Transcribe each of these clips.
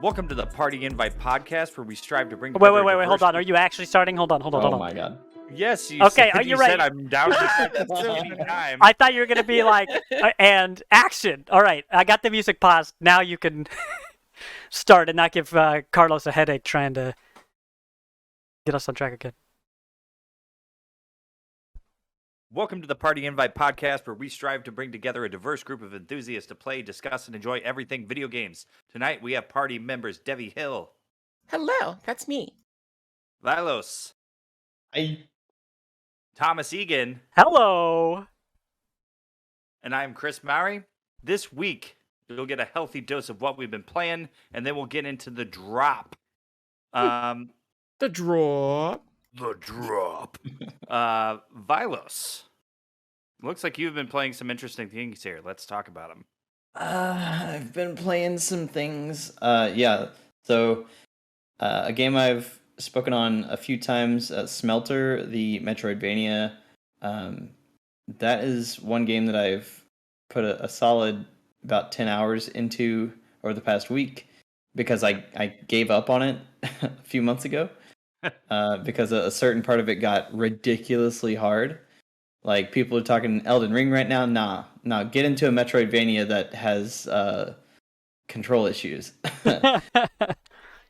Welcome to the Party Invite podcast, where we strive to bring Wait, together hold on. Are you actually starting? Hold on. Oh my god. Yes, you Okay, said, you're you said right. I'm down to That's so any time. I thought you were going to be like, and action. All right, I got the music paused. Now you can start and not give Carlos a headache trying to get us on track again. Welcome to the Party Invite podcast, where we strive to bring together a diverse group of enthusiasts to play, discuss, and enjoy everything video games. Tonight, we have party members Debbie Hill, Hello, that's me. Vilos, Thomas Egan, Hello. and I'm Chris Mowry. This week, you'll get a healthy dose of what we've been playing, and then we'll get into the drop. The drop. The drop. Vilos. Looks like you've been playing some interesting things here. Let's talk about them. I've been playing some things. So a game I've spoken on a few times, Smelter, the Metroidvania. That is one game that I've put a solid about 10 hours into over the past week because I gave up on it a few months ago because a certain part of it got ridiculously hard. Like, people are talking Elden Ring right now. Nah, get into a Metroidvania that has control issues.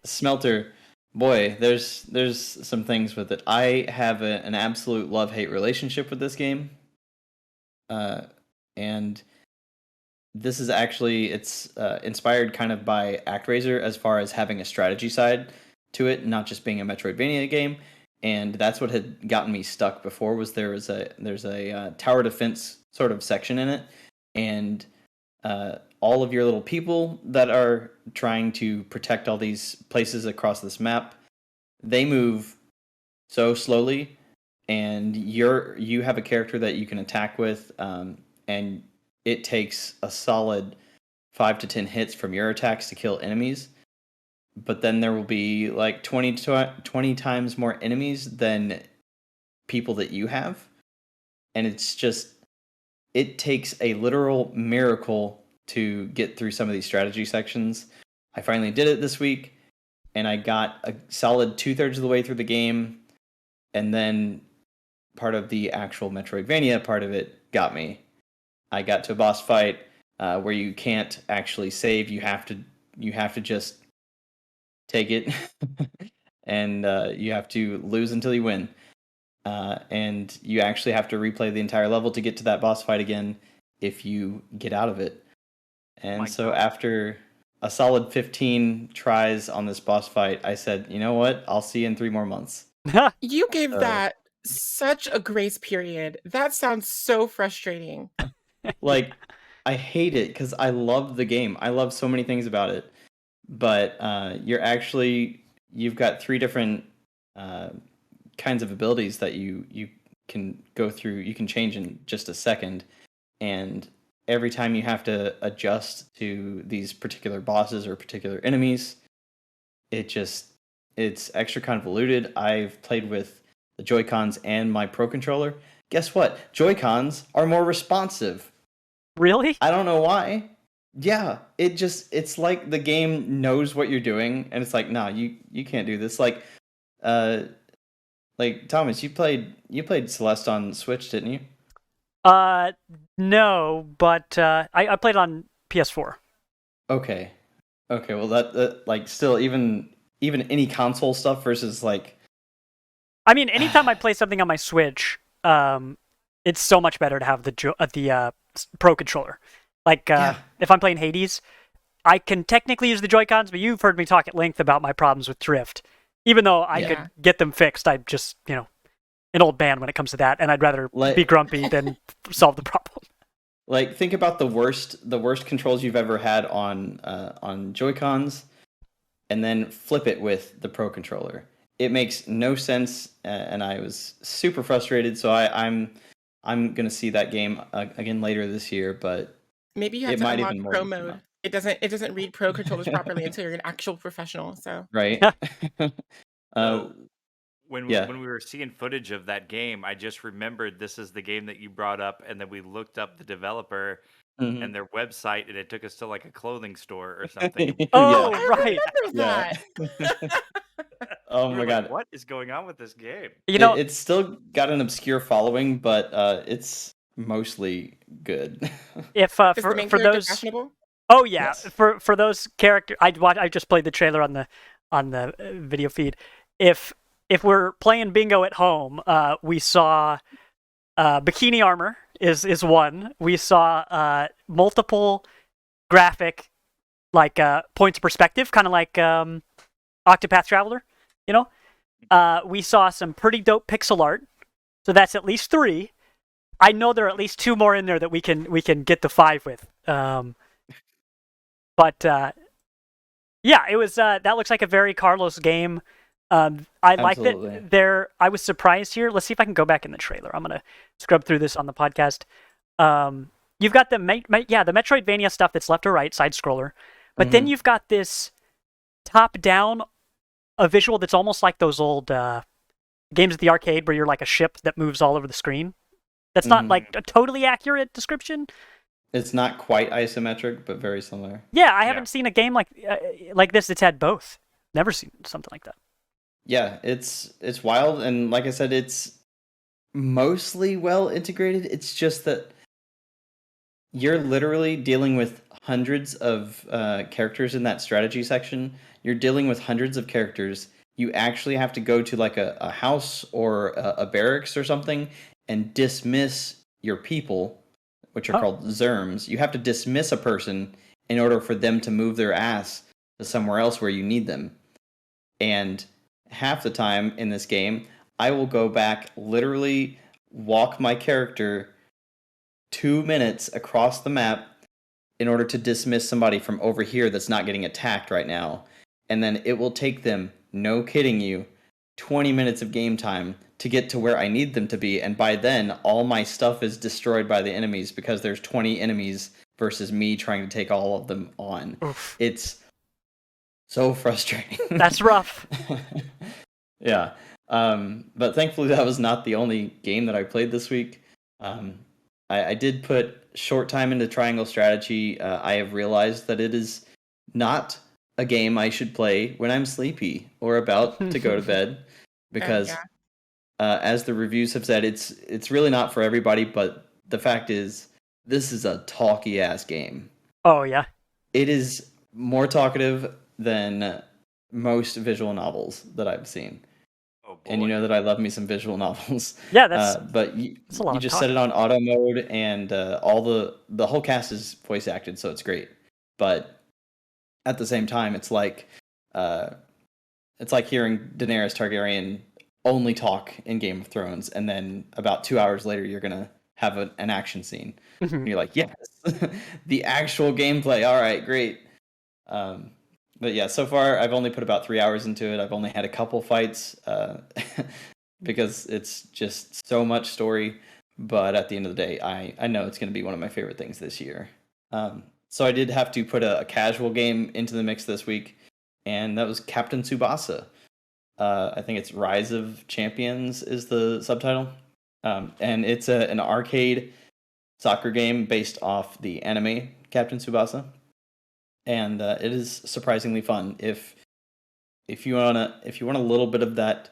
Smelter, boy, there's some things with it. I have an absolute love-hate relationship with this game. And this is actually, it's inspired kind of by ActRaiser as far as having a strategy side to it, not just being a Metroidvania game. And that's what had gotten me stuck before. Was there's a tower defense sort of section in it, and all of your little people that are trying to protect all these places across this map, they move so slowly, and you have a character that you can attack with, and it takes a solid 5 to 10 hits from your attacks to kill enemies. But then there will be like 20 times more enemies than people that you have. And it's just, it takes a literal miracle to get through some of these strategy sections. I finally did it this week, and I got a solid 2/3 of the way through the game. And then part of the actual Metroidvania part of it got me. I got to a boss fight where you can't actually save. You have to just take it, and you have to lose until you win. And you actually have to replay the entire level to get to that boss fight again if you get out of it. And so after a solid 15 tries on this boss fight, I said, you know what? I'll see you in 3 more months. You gave that such a grace period. That sounds so frustrating. Like, I hate it because I love the game. I love so many things about it. But you've got 3 different kinds of abilities that you can go through. You can change in just a second, and every time you have to adjust to these particular bosses or particular enemies, it's extra convoluted. I've played with the Joy-Cons and my Pro Controller. Guess what? Joy-Cons are more responsive. Really? I don't know why. Yeah, it's like the game knows what you're doing, and it's like, nah, you can't do this. Like Thomas, you played Celeste on Switch, didn't you? No, but I played on PS4. Okay, well that like still even any console stuff versus like. I mean, anytime I play something on my Switch, it's so much better to have the Pro Controller. Like, if I'm playing Hades, I can technically use the Joy-Cons, but you've heard me talk at length about my problems with drift. Even though I could get them fixed, I'm just, an old man when it comes to that, and I'd rather be grumpy than solve the problem. Like, think about the worst controls you've ever had on Joy-Cons, and then flip it with the Pro Controller. It makes no sense, and I was super frustrated, so I'm gonna see that game again later this year, but maybe you have to unlock Pro mode. It doesn't read Pro controllers properly until you're an actual professional. So right. When we were seeing footage of that game, I just remembered this is the game that you brought up, and then we looked up the developer, and their website, and it took us to like a clothing store or something. Oh, I right. remember that. Oh We my were like, god. what is going on with this game? You know, It's still got an obscure following, but it's mostly good. if Is the main for character those, fashionable? oh yeah, Yes. for those character, I just played the trailer on the video feed. If we're playing bingo at home, we saw bikini armor is one. We saw multiple graphic like points of perspective, kind of like Octopath Traveler. You know, we saw some pretty dope pixel art. So that's at least 3. I know there are at least 2 more in there that we can get the 5 with. But yeah, it was that looks like a very Carlos game. I like Absolutely. that there. I was surprised here. Let's see if I can go back in the trailer. I'm gonna scrub through this on the podcast. You've got the the Metroidvania stuff that's left or right side scroller, but then you've got this top down a visual that's almost like those old games at the arcade where you're like a ship that moves all over the screen. That's not like a totally accurate description. It's not quite isometric, but very similar. Yeah, I haven't seen a game like this that's had both. Never seen something like that. Yeah, it's wild, and like I said, it's mostly well integrated. It's just that you're literally dealing with hundreds of characters in that strategy section. You're dealing with hundreds of characters. You actually have to go to like a house or a barracks or something and dismiss your people, which are called Zerms. You have to dismiss a person in order for them to move their ass to somewhere else where you need them. And half the time in this game, I will go back, literally walk my character 2 minutes across the map in order to dismiss somebody from over here that's not getting attacked right now. And then it will take them, no kidding you, 20 minutes of game time to get to where I need them to be. And by then, all my stuff is destroyed by the enemies because there's 20 enemies versus me trying to take all of them on. Oof. It's so frustrating. That's rough. Yeah. But thankfully, that was not the only game that I played this week. I did put short time into Triangle Strategy. I have realized that it is not a game I should play when I'm sleepy or about to go to bed, because as the reviews have said, it's really not for everybody. But the fact is, this is a talky ass game. Oh yeah, it is more talkative than most visual novels that I've seen. Oh, boy. And you know that I love me some visual novels. Yeah, that's but you that's a lot of just talk. set it on auto mode, and all the whole cast is voice acted, so it's great. But at the same time, it's like hearing Daenerys Targaryen only talk in Game of Thrones, and then about 2 hours later, you're gonna have an action scene. And you're like, yes, the actual gameplay. All right, great. But yeah, so far I've only put about 3 hours into it. I've only had a couple fights because it's just so much story. But at the end of the day, I know it's going to be one of my favorite things this year. So I did have to put a casual game into the mix this week, and that was Captain Tsubasa. I think it's Rise of Champions is the subtitle. And it's an arcade soccer game based off the anime Captain Tsubasa. And it is surprisingly fun. If you want a little bit of that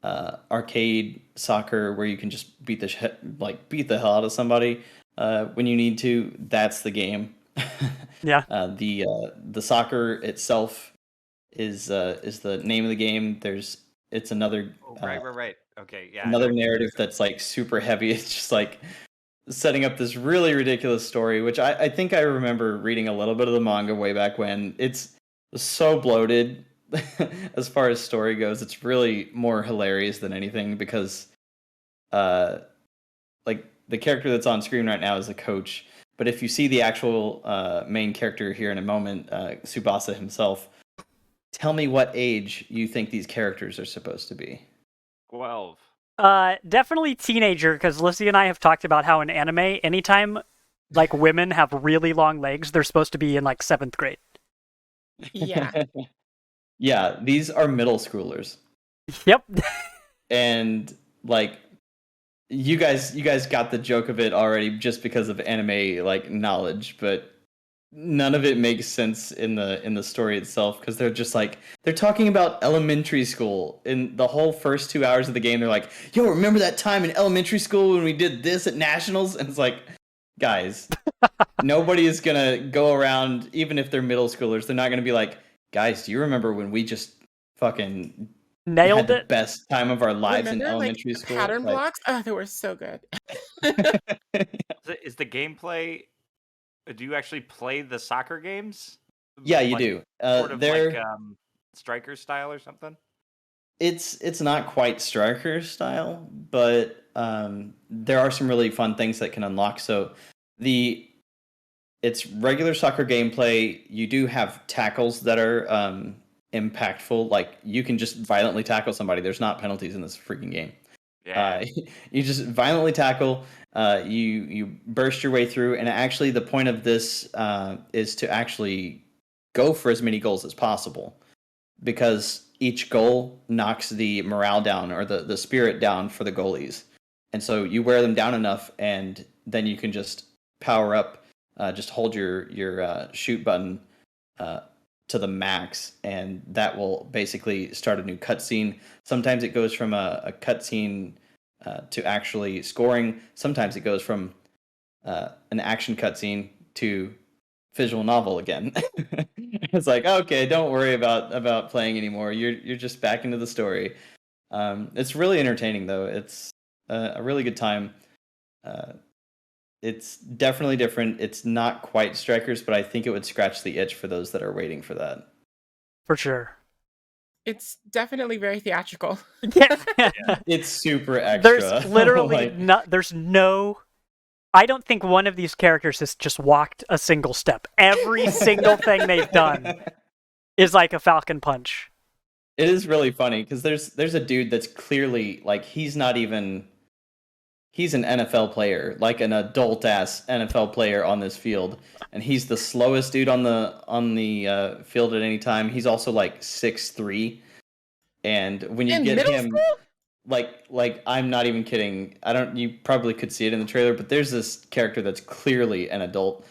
arcade soccer where you can just beat the hell out of somebody when you need to, that's the game. Yeah. The soccer itself is the name of the game. It's another right. Okay, yeah. Another narrative that's like super heavy. It's just like setting up this really ridiculous story, which I think I remember reading a little bit of the manga way back when. It's so bloated as far as story goes. It's really more hilarious than anything because like the character that's on screen right now is a coach, but if you see the actual main character here in a moment, Tsubasa himself, tell me what age you think these characters are supposed to be. 12. Definitely teenager, because Lissy and I have talked about how in anime, anytime like women have really long legs, they're supposed to be in like 7th grade. Yeah. Yeah, these are middle schoolers. Yep. And like you guys got the joke of it already just because of anime like knowledge, but none of it makes sense in the story itself because they're just like they're talking about elementary school in the whole first 2 hours of the game. They're like, "Yo, remember that time in elementary school when we did this at nationals?" And it's like, guys, nobody is gonna go around, even if they're middle schoolers. They're not gonna be like, "Guys, do you remember when we just fucking Nailed had the it. best time of our lives in Remember, like, elementary school?" pattern Like, blocks? Oh, they were so good. Is the gameplay? Do you actually play the soccer games? yeah, you Like, do. Sort of They're like striker style or something. it's not quite striker style, but there are some really fun things that can unlock. So it's regular soccer gameplay. You do have tackles that are impactful. Like you can just violently tackle somebody. There's not penalties in this freaking game. Yeah. You just violently tackle. You burst your way through, and actually the point of this is to actually go for as many goals as possible, because each goal knocks the morale down or the spirit down for the goalies. And so you wear them down enough, and then you can just power up. Just hold your shoot button to the max, and that will basically start a new cutscene. Sometimes it goes from a cutscene to actually scoring. Sometimes it goes from an action cutscene to visual novel again. It's like, okay, don't worry about playing anymore. You're just back into the story. It's really entertaining though. It's a really good time. It's definitely different. It's not quite Strikers, but I think it would scratch the itch for those that are waiting for that. For sure. It's definitely very theatrical. Yeah. It's super extra. There's literally no. I don't think one of these characters has just walked a single step. Every single thing they've done is like a Falcon Punch. It is really funny because there's a dude that's clearly like he's an NFL player, like an adult ass NFL player on this field, and he's the slowest dude on the field at any time. He's also like 6'3", and when you get him, like I'm not even kidding. You probably could see it in the trailer, but there's this character that's clearly an adult.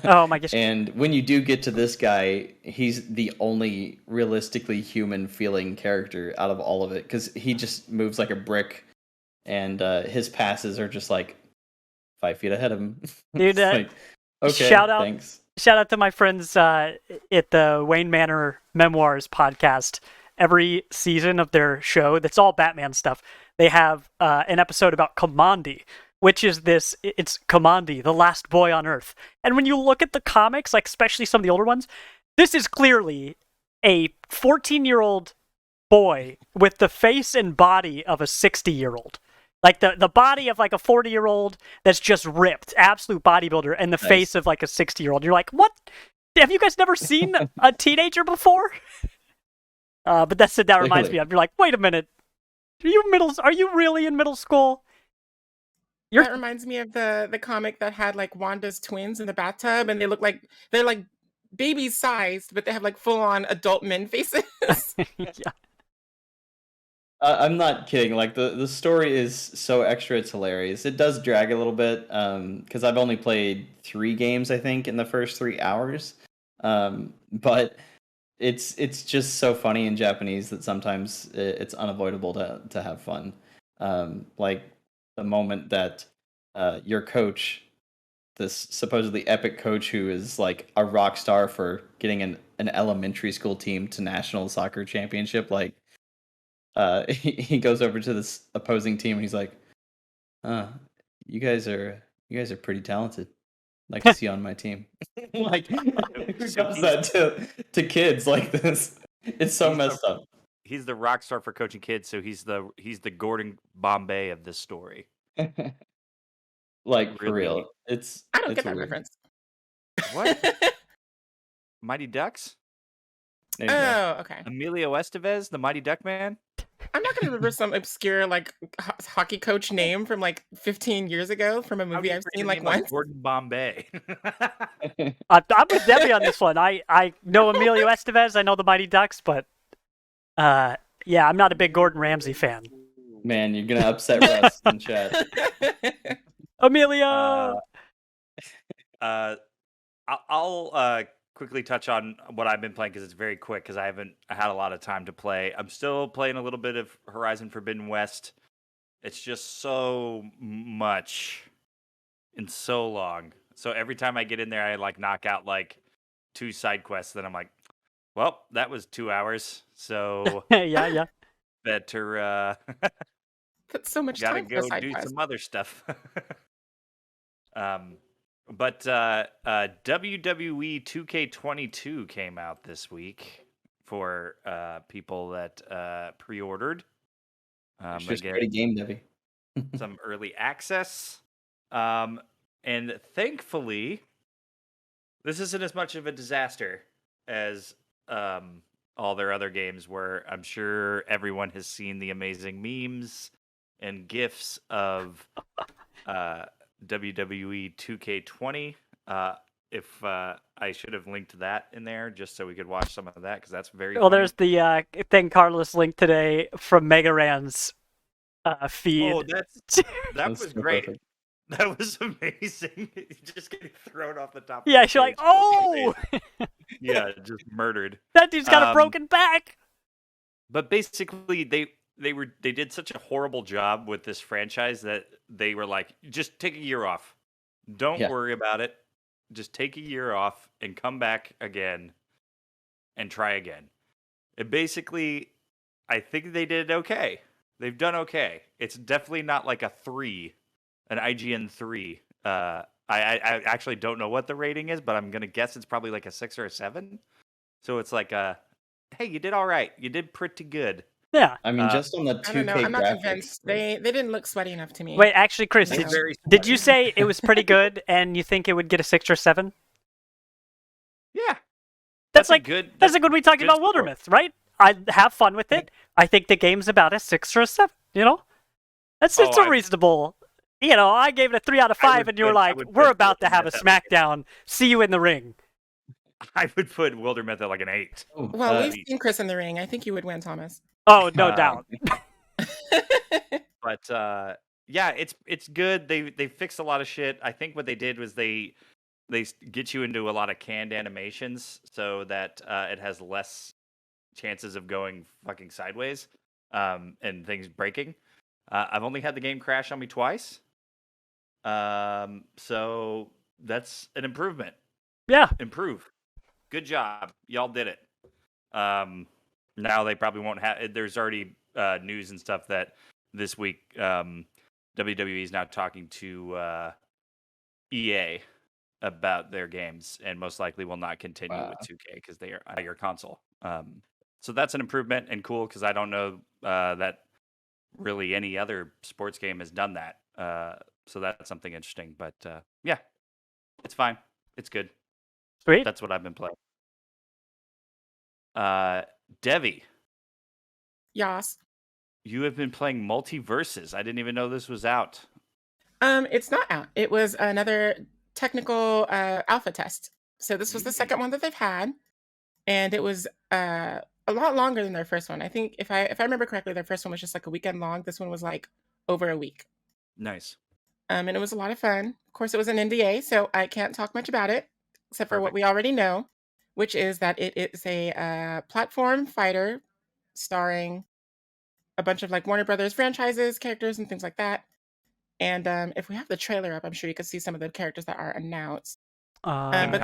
Oh my gosh! And when you do get to this guy, he's the only realistically human feeling character out of all of it because he just moves like a brick. And his passes are just like 5 feet ahead of him. Dude, like, okay, thanks. Shout out to my friends at the Wayne Manor Memoirs podcast. Every season of their show, that's all Batman stuff, they have an episode about Kamandi, which is it's Kamandi, the last boy on Earth. And when you look at the comics, like especially some of the older ones, this is clearly a 14-year-old boy with the face and body of a 60-year-old. Like the body of like a 40-year-old that's just ripped, absolute bodybuilder, and the face of like a 60-year-old. You're like, what? Have you guys never seen a teenager before? But that reminds me of. You're like, wait a minute, are you really in middle school? That reminds me of the comic that had like Wanda's twins in the bathtub, and they're like baby sized, but they have like full on adult men faces. Yeah. I'm not kidding. Like the story is so extra, it's hilarious. It does drag a little bit because I've only played 3 games, I think, in the first 3 hours. But it's just so funny in Japanese that sometimes it's unavoidable to have fun. Like the moment that your coach, this supposedly epic coach who is like a rock star for getting an elementary school team to national soccer championship, like. He goes over to this opposing team and he's like, you guys are pretty talented. I'd like to see you on my team." Like, who does that to kids like this? It's so messed up. He's the rock star for coaching kids, so he's the Gordon Bombay of this story. Like, for real. I don't get that reference. What? Mighty Ducks? Oh, okay. Emilio Estevez, the Mighty Duck Man? I'm not going to remember some obscure like hockey coach name from like 15 years ago from a movie I've seen like once. Gordon Bombay. I'm with Debbie on this one. I know Emilio Estevez. I know the Mighty Ducks, but yeah, I'm not a big Gordon Ramsay fan. Man, you're gonna upset Russ in chat. Amelia. I'll quickly touch on what I've been playing because it's very quick because I haven't had a lot of time to play. I'm still playing a little bit of Horizon Forbidden West. It's just so much and so long. So every time I get in there, I like knock out like 2 side quests. Then I'm like, well, that was 2 hours. So Yeah. better That's so much gotta time for a go side do quest. some other stuff. But WWE 2K22 came out this week for people that pre-ordered. It's just Again, create a game, Debbie. some early access. And thankfully, this isn't as much of a disaster as all their other games were. I'm sure everyone has seen the amazing memes and GIFs of WWE 2K20. If I should have linked that in there just so we could watch some of that because that's very Well, funny. there's the thing Carlos linked today from Mega Ran's feed. Oh, that That's was so great. perfect. That was amazing. Just getting thrown off the top. Yeah, of the she's like, stage. oh, Yeah, just murdered. that dude's got a broken back. But basically, they did such a horrible job with this franchise that they were like, just take a year off. Don't Yeah. worry about it. Just take a year off and come back again and try again. And basically, I think they did okay. They've done okay. It's definitely not like a 3, an IGN 3. I actually don't know what the rating is, but I'm going to guess it's probably like a 6 or a 7. So it's like hey, you did all right. You did pretty good. Yeah. I mean, just on the 2K I don't know. I'm not graphics. convinced. They didn't look sweaty enough to me. Wait, actually, Chris, It's very did you sweaty. say it was pretty good and you think it would get a 6 or 7? Yeah. That's a like good. That's like when we talked good about score. Wildermyth, right? I have fun with it. I think the game's about a 6 or a 7. You know, it's Oh, a reasonable. You know, I gave it a 3 out of 5, and you were like, "We're about to have a smackdown. See you in the ring." I would put Wildermyth at like an 8. Oh, Well, we've seen Chris in the ring. I think you would win, Thomas. Oh, no doubt. But yeah, it's good. They fixed a lot of shit. I think what they did was they get you into a lot of canned animations so that it has less chances of going fucking sideways and things breaking. I've only had the game crash on me twice. So that's an improvement. Yeah. Improve. Good job. Y'all did it. Now they probably won't have. There's already news and stuff that this week WWE is now talking to EA about their games and most likely will not continue with 2K because they are on your console. So that's an improvement and cool because I don't know that really any other sports game has done that. So that's something interesting. But yeah, it's fine. It's good. Sweet. That's what I've been playing. Devi, Yas. you have been playing Multiversus. I didn't even know this was out. It's not out. It was another technical alpha test. So this was the second one that they've had, and it was a lot longer than their first one. I think if I remember correctly, their first one was just like a weekend long. This one was like over a week. Nice. And it was a lot of fun. Of course, it was an NDA, so I can't talk much about it except for what we already know, which is that it is a platform fighter starring a bunch of like Warner Brothers franchises, characters, and things like that. And if we have the trailer up, I'm sure you could see some of the characters that are announced. But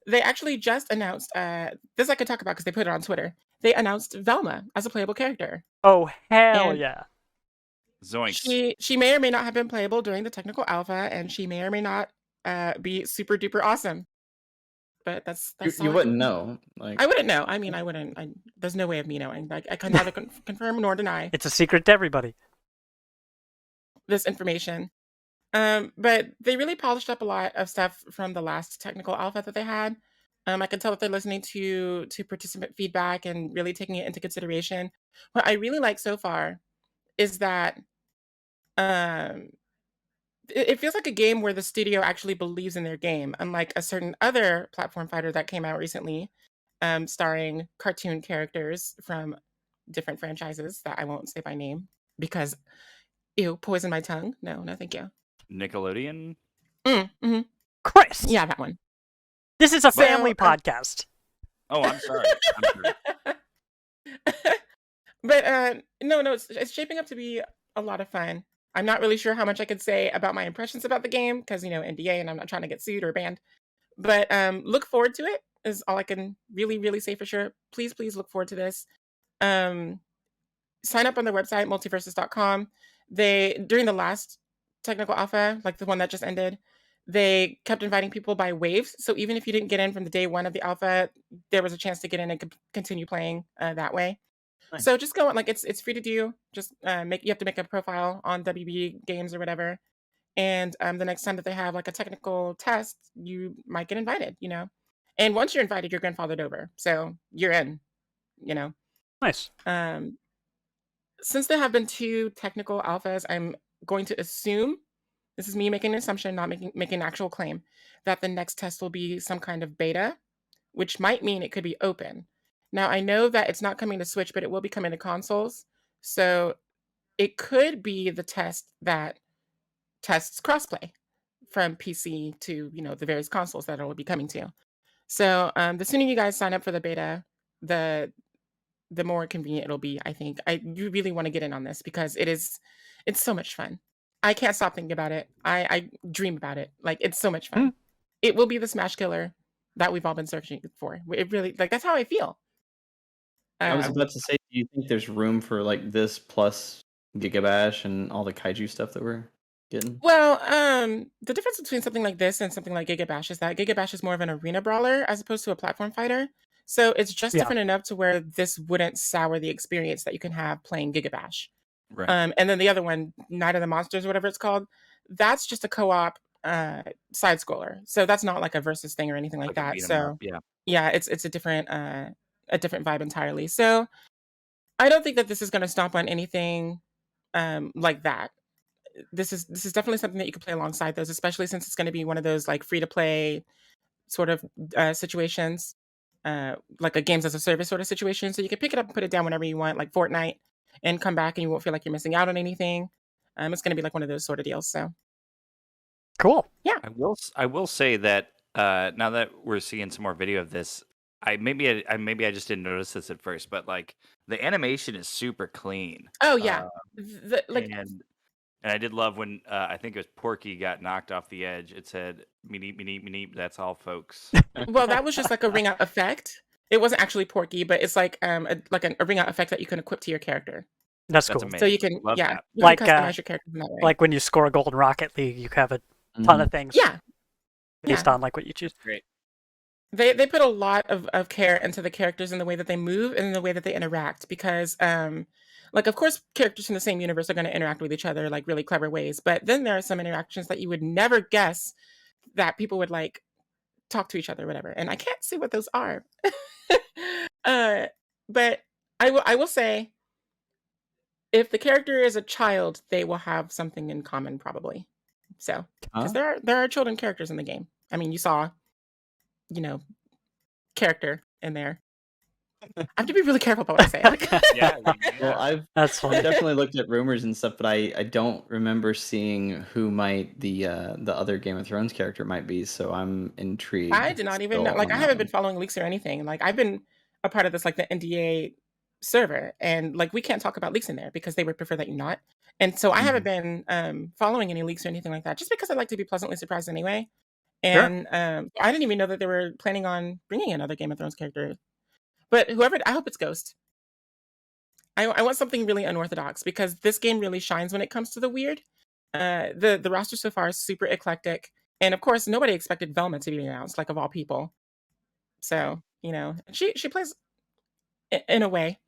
they actually just announced this I could talk about because they put it on Twitter. They announced Velma as a playable character. Oh hell yeah! Zoinks. She may or may not have been playable during the technical alpha, and she may or may not be super duper awesome. But that's you wouldn't know. Like I wouldn't know. I mean, I wouldn't. There's no way of me knowing. Like I can neither confirm nor deny. It's a secret to everybody. This information. But they really polished up a lot of stuff from the last technical alpha that they had. I can tell that they're listening to participant feedback and really taking it into consideration. What I really like so far is that it feels like a game where the studio actually believes in their game, unlike a certain other platform fighter that came out recently, starring cartoon characters from different franchises that I won't say by name. because ew, poison my tongue. No, thank you. Nickelodeon. Mm-hmm. Chris, Yeah, that one. this is a So, family podcast. Oh, I'm sorry. I'm sorry. But no, it's shaping up to be a lot of fun. I'm not really sure how much I could say about my impressions about the game because NDA, and I'm not trying to get sued or banned. But look forward to it is all I can really say for sure. Please look forward to this. Um, sign up on their website multiversus.com. They during the last technical alpha, like the one that just ended, they kept inviting people by waves. So even if you didn't get in from the day one of the alpha, there was a chance to get in and continue playing that way. Nice. So just go on, like it's free to do. Just you have to make a profile on WB Games or whatever, and the next time that they have like a technical test, you might get invited. And once you're invited, you're grandfathered over, so you're in. Nice. Since there have been 2 technical alphas, I'm going to assume, this is me making an assumption, not making an actual claim, that the next test will be some kind of beta, which might mean it could be open. Now, I know that it's not coming to Switch, but it will be coming to consoles. So it could be the test that tests crossplay from PC to, the various consoles that it will be coming to. So the sooner you guys sign up for the beta, the more convenient it'll be, I think. You really want to get in on this because it's so much fun. I can't stop thinking about it. I dream about it. Like, it's so much fun. It will be the smash killer that we've all been searching for. It really, like, that's how I feel. I was about to say, do you think there's room for like this plus Gigabash and all the kaiju stuff that we're getting? Well, the difference between something like this and something like Gigabash is that Gigabash is more of an arena brawler as opposed to a platform fighter. So it's just different enough to where this wouldn't sour the experience that you can have playing Gigabash. Right. And then the other one, Night of the Monsters, whatever it's called, that's just a co-op side scroller. So that's not like a versus thing or anything like that. So yeah, it's a different vibe entirely. So I don't think that this is going to stomp on anything like that. This is definitely something that you can play alongside those, especially since it's going to be one of those like free to play sort of situations, like a games as a service sort of situation. So you can pick it up and put it down whenever you want, like Fortnite, and come back and you won't feel like you're missing out on anything. It's going to be like one of those sort of deals. So cool. Yeah. I will say that now that we're seeing some more video of this, I maybe I just didn't notice this at first, but like the animation is super clean. Oh yeah. And I did love when I think it was Porky got knocked off the edge. It said "meep meep meep." That's all, folks. Well, that was just like a ring out effect. It wasn't actually Porky, but it's like a ring out effect that you can equip to your character. That's cool. Amazing. So you can Love that. you can customize your character in that way. Like when you score a gold in Rocket League, you have a ton of things. Yeah. Based on like what you choose. Great. They put a lot of care into the characters and the way that they move and the way that they interact because like, of course, characters from the same universe are going to interact with each other like really clever ways, but then there are some interactions that you would never guess that people would like talk to each other or whatever, and I can't see what those are. But I will say, if the character is a child, they will have something in common probably. So because there are children characters in the game. I mean, you saw, character in there. I have to be really careful about what I say. Well, I've definitely looked at rumors and stuff, but I don't remember seeing who might the other Game of Thrones character might be. So I'm intrigued. I did not even know. Like, I haven't been following leaks or anything. Like, I've been a part of this, like the NDA server, and like we can't talk about leaks in there because they would prefer that you not. And so I haven't been following any leaks or anything like that, just because I like to be pleasantly surprised anyway. And I didn't even know that they were planning on bringing another Game of Thrones character. But I hope it's Ghost. I want something really unorthodox because this game really shines when it comes to the weird. The roster so far is super eclectic, and of course, nobody expected Velma to be announced, like of all people. So she plays in a way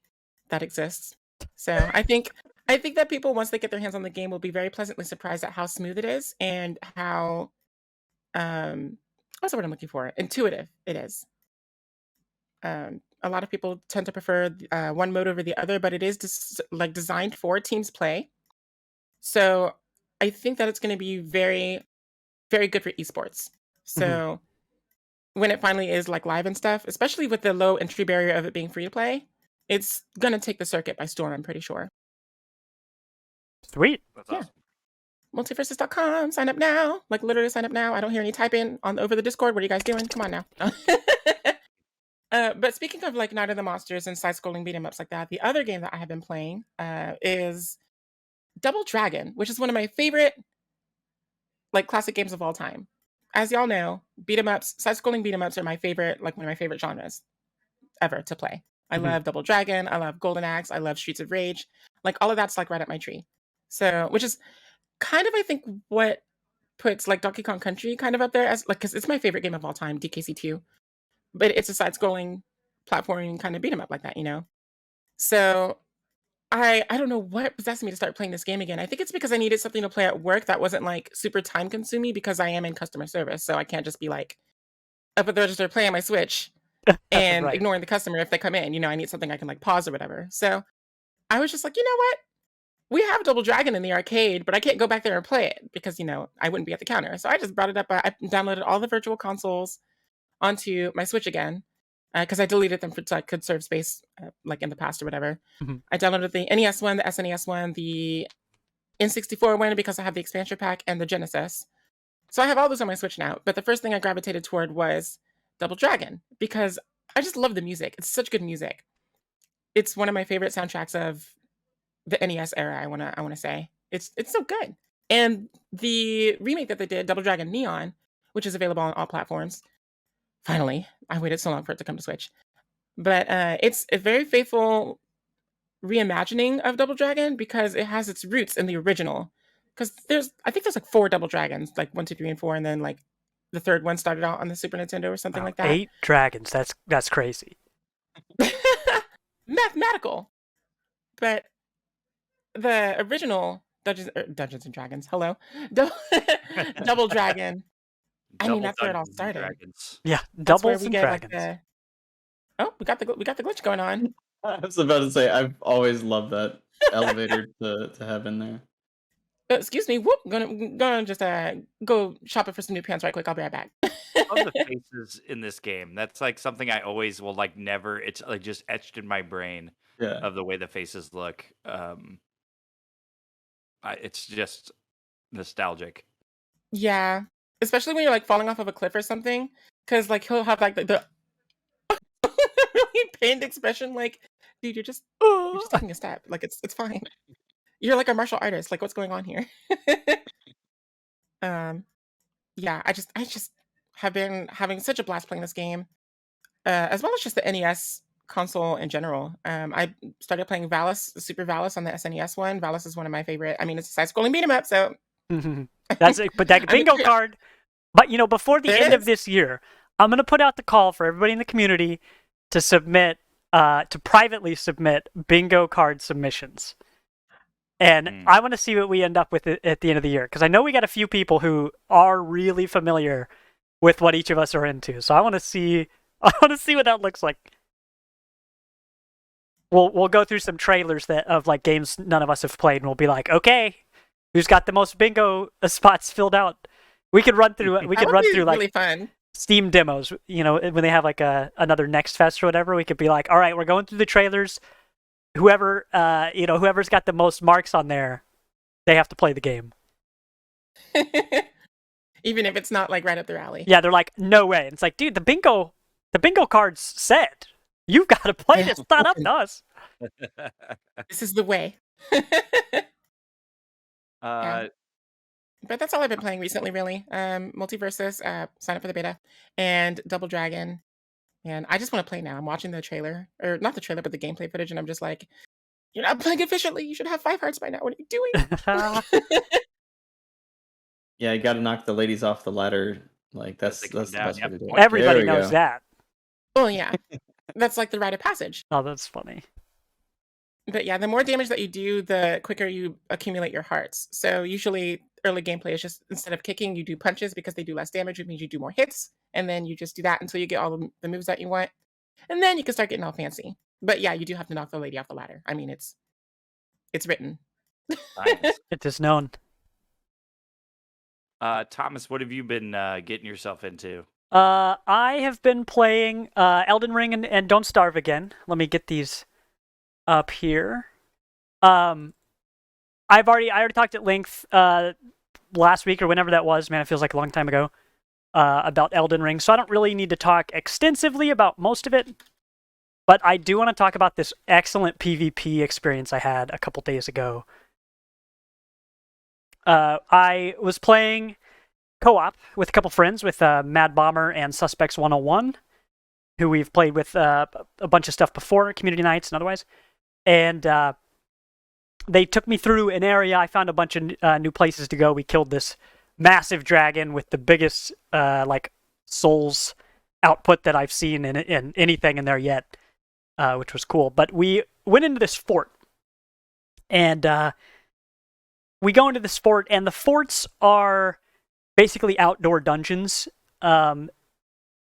that exists. So I think that people, once they get their hands on the game, will be very pleasantly surprised at how smooth it is and how what's the word I'm looking for? Intuitive it is. A lot of people tend to prefer one mode over the other, but it is designed for teams play. So I think that it's going to be very, very good for esports. So when it finally is like live and stuff, especially with the low entry barrier of it being free to play, it's going to take the circuit by storm, I'm pretty sure. Sweet. That's Yeah. awesome. Multiversus.com. Sign up now. Like literally sign up now. I don't hear any typing on over the Discord. What are you guys doing? Come on now. But speaking of like Night of the Monsters and side-scrolling beat 'em ups like that, the other game that I have been playing is Double Dragon, which is one of my favorite like classic games of all time. As y'all know, beat 'em ups, side-scrolling beat 'em ups are my favorite, like one of my favorite genres ever to play. I love Double Dragon, I love Golden Axe, I love Streets of Rage. Like all of that's like right up my tree. So, which is kind of I think what puts like Donkey Kong Country kind of up there as like because it's my favorite game of all time, DKC2. But it's a side-scrolling platforming kind of beat 'em up like that, you know. So I don't know what possessed me to start playing this game again. I think it's because I needed something to play at work that wasn't like super time consuming because I am in customer service, so I can't just be like up at the register playing my Switch and Right. ignoring the customer if they come in. You know, I need something I can like pause or whatever. So I was just like, you know what? We have Double Dragon in the arcade, but I can't go back there and play it because, you know, I wouldn't be at the counter. So I just brought it up. I downloaded all the virtual consoles onto my Switch again because I deleted them so I could serve space like in the past or whatever. I downloaded the NES one, the SNES one, the N64 one because I have the expansion pack and the Genesis. So I have all those on my Switch now. But the first thing I gravitated toward was Double Dragon because I just love the music. It's such good music. It's one of my favorite soundtracks of the NES era. I wanna say it's so good. And the remake that they did, Double Dragon Neon, which is available on all platforms. Finally, I waited so long for it to come to Switch, but it's a very faithful reimagining of Double Dragon because it has its roots in the original. Because I think there's like 4 Double Dragons, like 1, 2, 3, and 4, and then like the third one started out on the Super Nintendo or something like that. 8 dragons. That's crazy. Mathematical, but the original Dungeons and Dragons. Hello, Double Dragon. I mean, that's where it all Dungeons and started. Dragons. Yeah, That's where doubles we and get dragons. like the we got the glitch going on. I was about to say I've always loved that elevator to have in there. Excuse me. Whoop. Gonna just go shopping for some new pants right quick. I'll be right back. I love the faces in this game. That's like something I always will like never. It's like just etched in my brain Yeah. of the way the faces look. It's just nostalgic. Yeah, especially when you're like falling off of a cliff or something, because like he'll have like the really pained expression, like, dude, you're just taking a step. Like it's fine. You're like a martial artist. Like, what's going on here? Yeah, I just have been having such a blast playing this game, as well as just the NES console in general. I started playing Super Valis on the SNES one. Valis is one of my favorite. I mean, it's a side-scrolling beat 'em up, so That's it. But that bingo card. But you know, before the end of this year, I'm gonna put out the call for everybody in the community to submit, to privately submit bingo card submissions. And I want to see what we end up with at the end of the year, because I know we got a few people who are really familiar with what each of us are into. So I want to see what that looks like. We'll go through some trailers of like games none of us have played, and we'll be like, okay, who's got the most bingo spots filled out? We could run through. We could run through like really fun Steam demos. You know, when they have like another Next Fest or whatever, we could be like, all right, we're going through the trailers. Whoever's got the most marks on there, they have to play the game. Even if it's not like right up their alley. Yeah, they're like, no way. And it's like, dude, the bingo cards said you've got to play this. It's not up to us. This is the way. Yeah. But that's all I've been playing recently, really. Multiversus, sign up for the beta, and Double Dragon. And I just want to play now. I'm watching the trailer, or not the trailer, but the gameplay footage, and I'm just like, you're not playing efficiently. You should have 5 hearts by now. What are you doing? Yeah, you got to knock the ladies off the ladder. Like that's the best way to do it. Everybody knows that. Well, yeah, that's like the rite of passage. Oh, that's funny. But yeah, the more damage that you do, the quicker you accumulate your hearts. So usually early gameplay is just instead of kicking, you do punches because they do less damage, which means you do more hits. And then you just do that until you get all the moves that you want. And then you can start getting all fancy. But yeah, you do have to knock the lady off the ladder. I mean, it's written. Nice. It is known. Thomas, what have you been getting yourself into? I have been playing Elden Ring and Don't Starve again. Let me get these up here. I already talked at length last week or whenever that was. Man, it feels like a long time ago. About Elden Ring, so I don't really need to talk extensively about most of it. But I do want to talk about this excellent PvP experience I had a couple days ago. I was playing co-op with a couple friends, with Mad Bomber and Suspects 101, who we've played with a bunch of stuff before, community nights and otherwise. And they took me through an area. I found a bunch of new places to go. We killed this massive dragon with the biggest like souls output that I've seen in anything in there yet, which was cool. But we went into this fort, and we go into this fort, and the forts are basically outdoor dungeons. Elden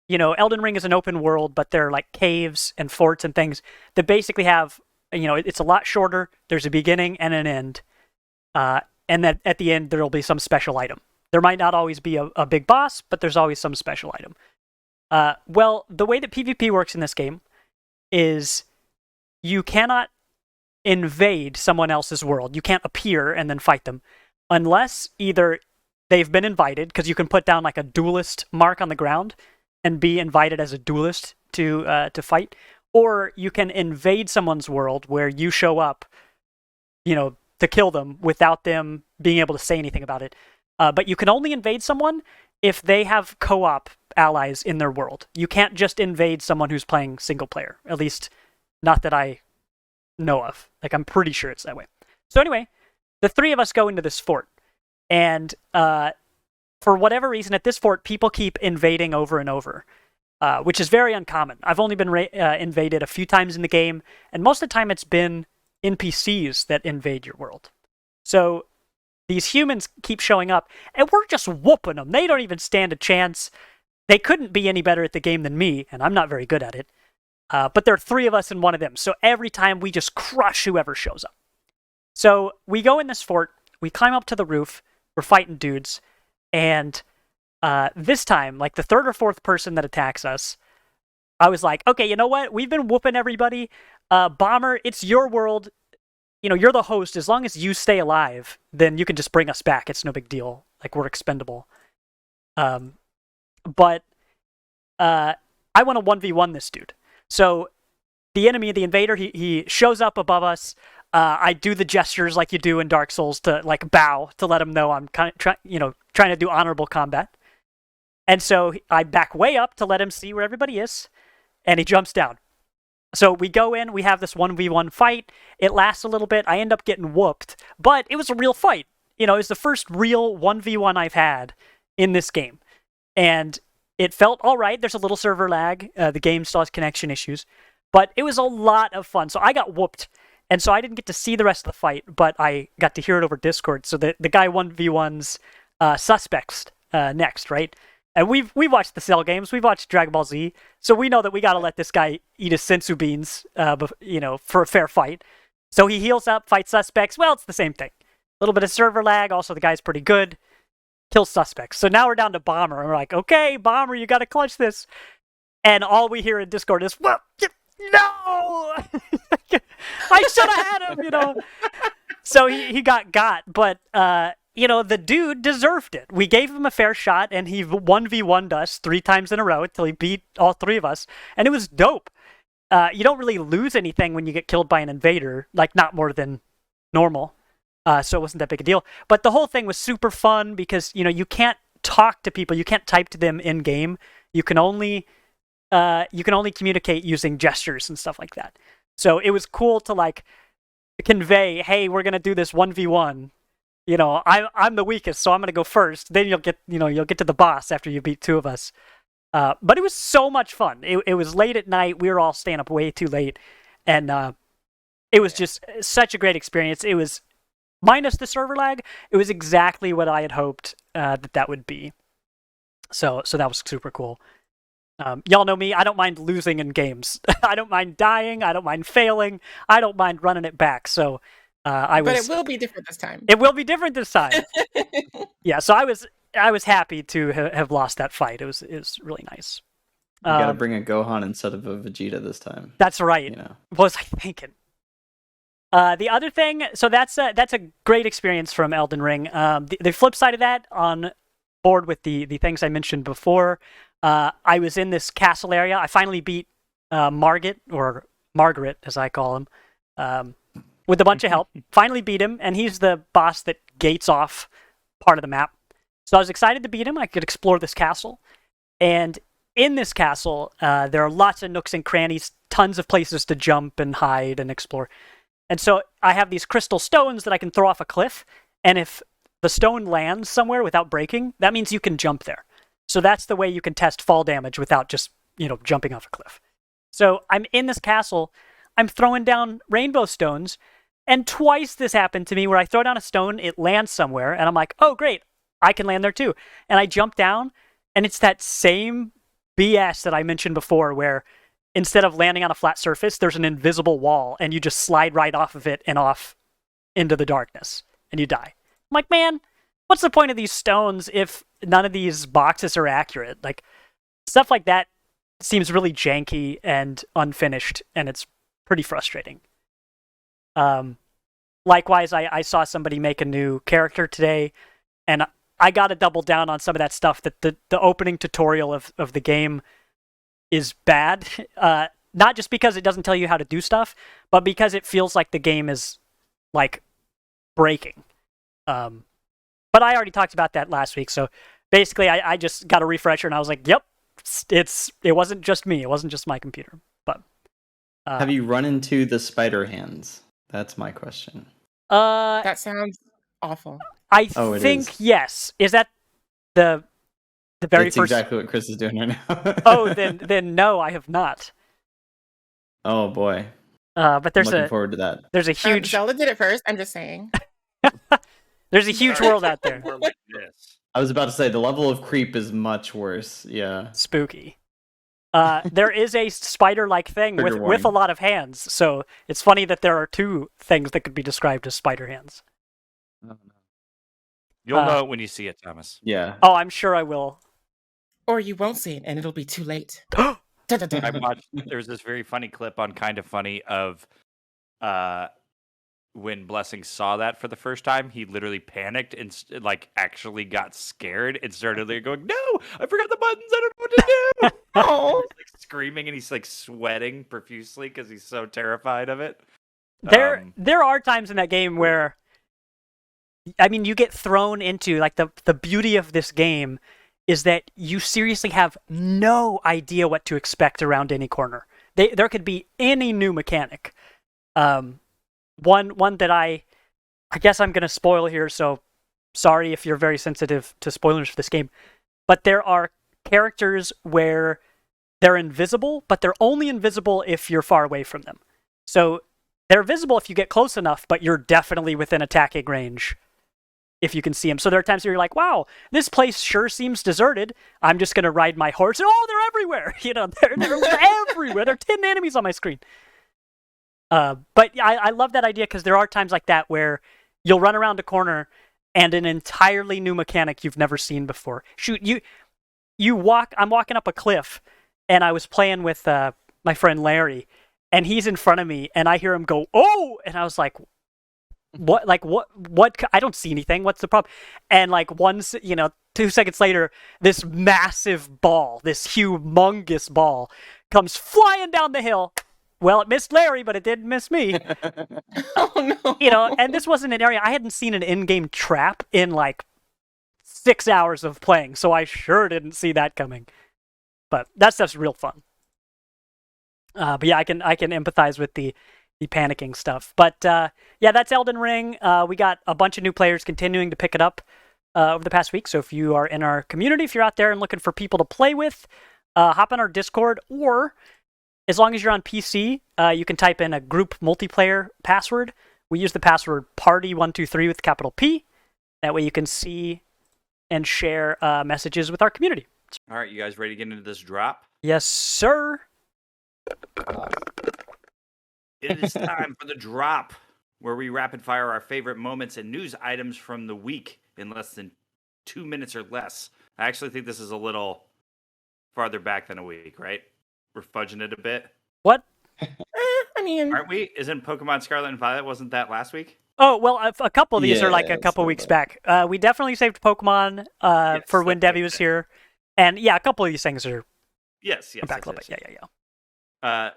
Ring is an open world, but they're like caves and forts and things that basically have, it's a lot shorter. There's a beginning and an end, and that at the end there'll be some special item. There might not always be a big boss, but there's always some special item. Well, the way that PvP works in this game is you cannot invade someone else's world. You can't appear and then fight them unless either they've been invited, because you can put down like a duelist mark on the ground and be invited as a duelist to fight, or you can invade someone's world where you show up, to kill them without them being able to say anything about it. But you can only invade someone if they have co-op allies in their world. You can't just invade someone who's playing single player. At least, not that I know of. Like, I'm pretty sure it's that way. So anyway, the three of us go into this fort. And for whatever reason, at this fort, people keep invading over and over, which is very uncommon. I've only been invaded a few times in the game, and most of the time it's been NPCs that invade your world. So these humans keep showing up, and we're just whooping them. They don't even stand a chance. They couldn't be any better at the game than me, and I'm not very good at it. But there are three of us and one of them, so every time we just crush whoever shows up. So we go in this fort, we climb up to the roof, we're fighting dudes, and this time, like the third or fourth person that attacks us, I was like, okay, you know what? We've been whooping everybody. Bomber, it's your world. You're the host. As long as you stay alive, then you can just bring us back. It's no big deal. Like, we're expendable. But I want to 1v1 this dude. So the enemy, the invader, he shows up above us. I do the gestures like you do in Dark Souls to like bow to let him know I'm kind of trying to do honorable combat. And so I back way up to let him see where everybody is, and he jumps down. So we go in, we have this 1v1 fight. It lasts a little bit. I end up getting whooped, but it was a real fight. It was the first real 1v1 I've had in this game. And it felt all right. There's a little server lag. The game still has connection issues, but it was a lot of fun. So I got whooped, and so I didn't get to see the rest of the fight, but I got to hear it over Discord. So the guy 1v1's Suspects next, right? And we've watched the Cell games, we've watched Dragon Ball Z, so we know that we got to let this guy eat his sensu beans, for a fair fight. So he heals up, fights Suspects. Well, it's the same thing. A little bit of server lag. Also, the guy's pretty good. Kills Suspects. So now we're down to Bomber, and we're like, okay, Bomber, you got to clutch this. And all we hear in Discord is, well, no! I should have had him, So he got, but the dude deserved it. We gave him a fair shot, and he 1v1'd us 3 times in a row until he beat all 3 of us, and it was dope. You don't really lose anything when you get killed by an invader, like not more than normal, so it wasn't that big a deal. But the whole thing was super fun because, you can't talk to people, you can't type to them in-game. You can only communicate using gestures and stuff like that. So it was cool to, like, convey, hey, we're going to do this 1v1. I'm the weakest, so I'm gonna go first. Then you'll get to the boss after you beat 2 of us. But it was so much fun. It was late at night. We were all staying up way too late, and it was just such a great experience. It was minus the server lag. It was exactly what I had hoped that would be. So that was super cool. Y'all know me. I don't mind losing in games. I don't mind dying. I don't mind failing. I don't mind running it back. So. But it will be different this time. It will be different this time. Yeah, so I was happy to have lost that fight. It was really nice. You gotta bring a Gohan instead of a Vegeta this time. That's right. What was I thinking? The other thing, so that's a great experience from Elden Ring. The flip side of that, on board with the things I mentioned before, I was in this castle area. I finally beat Margit, or Margaret as I call him, with a bunch of help. Finally beat him, and he's the boss that gates off part of the map. So I was excited to beat him. I could explore this castle, and in this castle, there are lots of nooks and crannies, tons of places to jump and hide and explore. And so I have these crystal stones that I can throw off a cliff, and if the stone lands somewhere without breaking, that means you can jump there. So that's the way you can test fall damage without just, jumping off a cliff. So I'm in this castle, I'm throwing down rainbow stones, and twice this happened to me where I throw down a stone, it lands somewhere, and I'm like, oh great, I can land there too. And I jump down, and it's that same BS that I mentioned before where instead of landing on a flat surface, there's an invisible wall, and you just slide right off of it and off into the darkness, and you die. I'm like, man, what's the point of these stones if none of these boxes are accurate? Like, stuff like that seems really janky and unfinished, and it's pretty frustrating. Likewise, I saw somebody make a new character today, and I got to double down on some of that stuff. That the opening tutorial of the game is bad, not just because it doesn't tell you how to do stuff, but because it feels like the game is like breaking. But I already talked about that last week, so basically I just got a refresher and I was like, yep, it wasn't just me, it wasn't just my computer. But have you run into the spider hands? That's my question. That sounds awful. I think yes. Is that the very That's first? Exactly what Chris is doing right now. Oh, then no, I have not. Oh boy. But I'm looking forward to that. There's a huge. Zelda did it first. I'm just saying. There's a huge world out there. Like this. I was about to say the level of creep is much worse. Yeah. Spooky. There is a spider-like thing with a lot of hands, so it's funny that there are two things that could be described as spider hands. You'll know it when you see it, Thomas. Yeah. Oh, I'm sure I will. Or you won't see it, and it'll be too late. I watched. There's this very funny clip on Kind of Funny of when Blessing saw that for the first time. He literally panicked and actually got scared and started going, "No, I forgot the buttons. I don't know what to do." Oh, he's screaming and he's sweating profusely because he's so terrified of it. There are times in that game where, I mean, you get thrown into the beauty of this game is that you seriously have no idea what to expect around any corner. There could be any new mechanic. One that I guess I'm going to spoil here, so sorry if you're very sensitive to spoilers for this game, but there are characters where they're invisible, but they're only invisible if you're far away from them. So they're visible if you get close enough, but you're definitely within attacking range if you can see them. So there are times where you're like, wow, this place sure seems deserted. I'm just going to ride my horse. Oh, they're everywhere. They're everywhere. There are 10 enemies on my screen. But I love that idea because there are times like that where you'll run around a corner and an entirely new mechanic you've never seen before. Shoot, I'm walking up a cliff and I was playing with my friend Larry and he's in front of me and I hear him go, oh, and I was like, what, I don't see anything. What's the problem? And 2 seconds later, this massive ball, this humongous ball comes flying down the hill. Well, it missed Larry, but it didn't miss me. Oh, no. And this wasn't an area I hadn't seen an in-game trap in 6 hours of playing, so I sure didn't see that coming. But that stuff's real fun. But yeah, I can empathize with the panicking stuff. But yeah, that's Elden Ring. We got a bunch of new players continuing to pick it up over the past week. So if you are in our community, if you're out there and looking for people to play with, hop on our Discord, or as long as you're on PC, you can type in a group multiplayer password. We use the password party123 with capital P. That way you can see and share messages with our community. All right, you guys ready to get into this drop? Yes, sir. It is time for the drop, where we rapid fire our favorite moments and news items from the week in less than 2 minutes or less. I actually think this is a little farther back than a week, right? We're fudging it a bit. What? I I mean, Aren't we? Isn't Pokemon Scarlet and Violet? Wasn't that last week? Oh, well, a couple of these are like Yeah, a couple it's weeks a back. We definitely saved Pokemon Yes, for when that Debbie makes was sense. here. And yeah, a couple of these things are Yes, back a little bit. Yeah.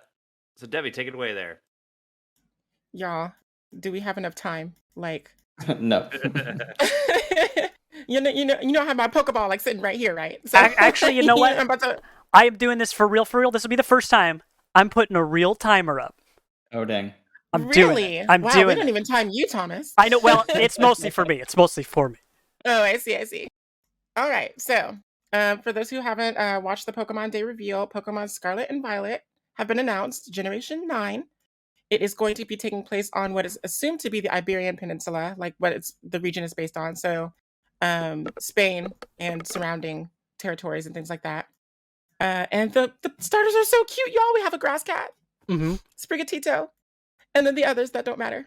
So Debbie, take it away there. y'all, do we have enough time? Like, no. you know, I have my Pokeball like sitting right here, right? So Actually, you know what? I'm about to. I am doing this for real, for real. This will be the first time I'm putting a real timer up. Oh dang. I'm doing Really? it. I'm wow, doing we it. didn't even time you, Thomas. I know. Well, it's mostly for me. It's mostly for me. Oh, I see. All right. So, for those who haven't watched the Pokemon Day reveal, Pokemon Scarlet and Violet have been announced. Generation 9. It is going to be taking place on what is assumed to be the Iberian Peninsula, like the region is based on. So, Spain and surrounding territories and things like that. And the starters are so cute, y'all. We have a grass cat, Mm-hmm. Sprigatito, and then the others that don't matter.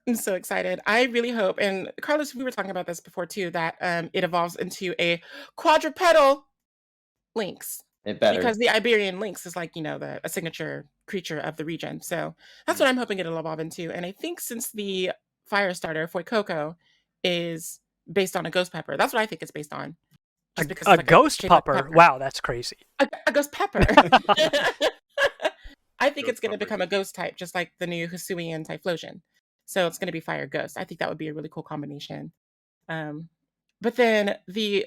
I'm so excited. I really hope, and Carlos, we were talking about this before too, that it evolves into a quadrupedal lynx. It better. Because the Iberian lynx is like, a signature creature of the region. So that's what I'm hoping it'll evolve into. And I think since the fire starter, Foy is based on a ghost pepper, that's what I think it's based on. A, because a ghost pepper? Wow, that's crazy. A ghost pepper. I think it's going to become a ghost type, just like the new Hisuian Typhlosion. So it's going to be fire ghost. I think that would be a really cool combination. But then the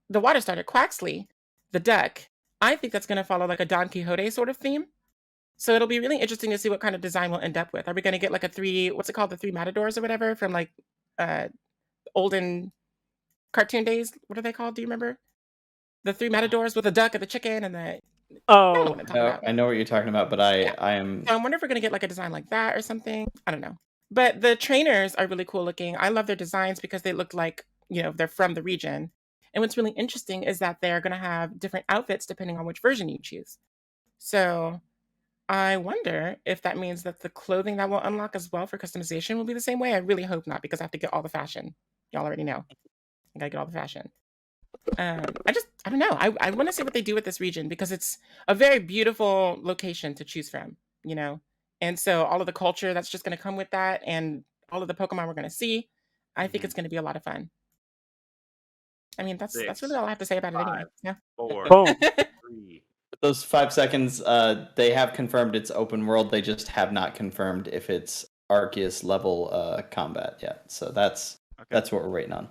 water starter, Quaxley, the duck, I think that's going to follow like a Don Quixote sort of theme. So it'll be really interesting to see what kind of design we'll end up with. Are we going to get like the 3 matadors or whatever from like olden cartoon days? What are they called? Do you remember? The 3 matadors with the duck and the chicken and the... Oh, I know what you're talking about, but I am... So I wonder if we're going to get like a design like that or something. I don't know. But the trainers are really cool looking. I love their designs because they look like, they're from the region. And what's really interesting is that they're going to have different outfits depending on which version you choose. So I wonder if that means that the clothing that will unlock as well for customization will be the same way. I really hope not, because I have to get all the fashion. Y'all already know. I got to get all the fashion. I don't know. I want to see what they do with this region, because it's a very beautiful location to choose from, And so all of the culture that's just going to come with that, and all of the Pokemon we're going to see, I think it's going to be a lot of fun. I mean, that's really all I have to say about it anyway. Yeah. 4, boom. 3. Those 5 seconds, they have confirmed it's open world. They just have not confirmed if it's Arceus level combat yet. So that's what we're waiting on.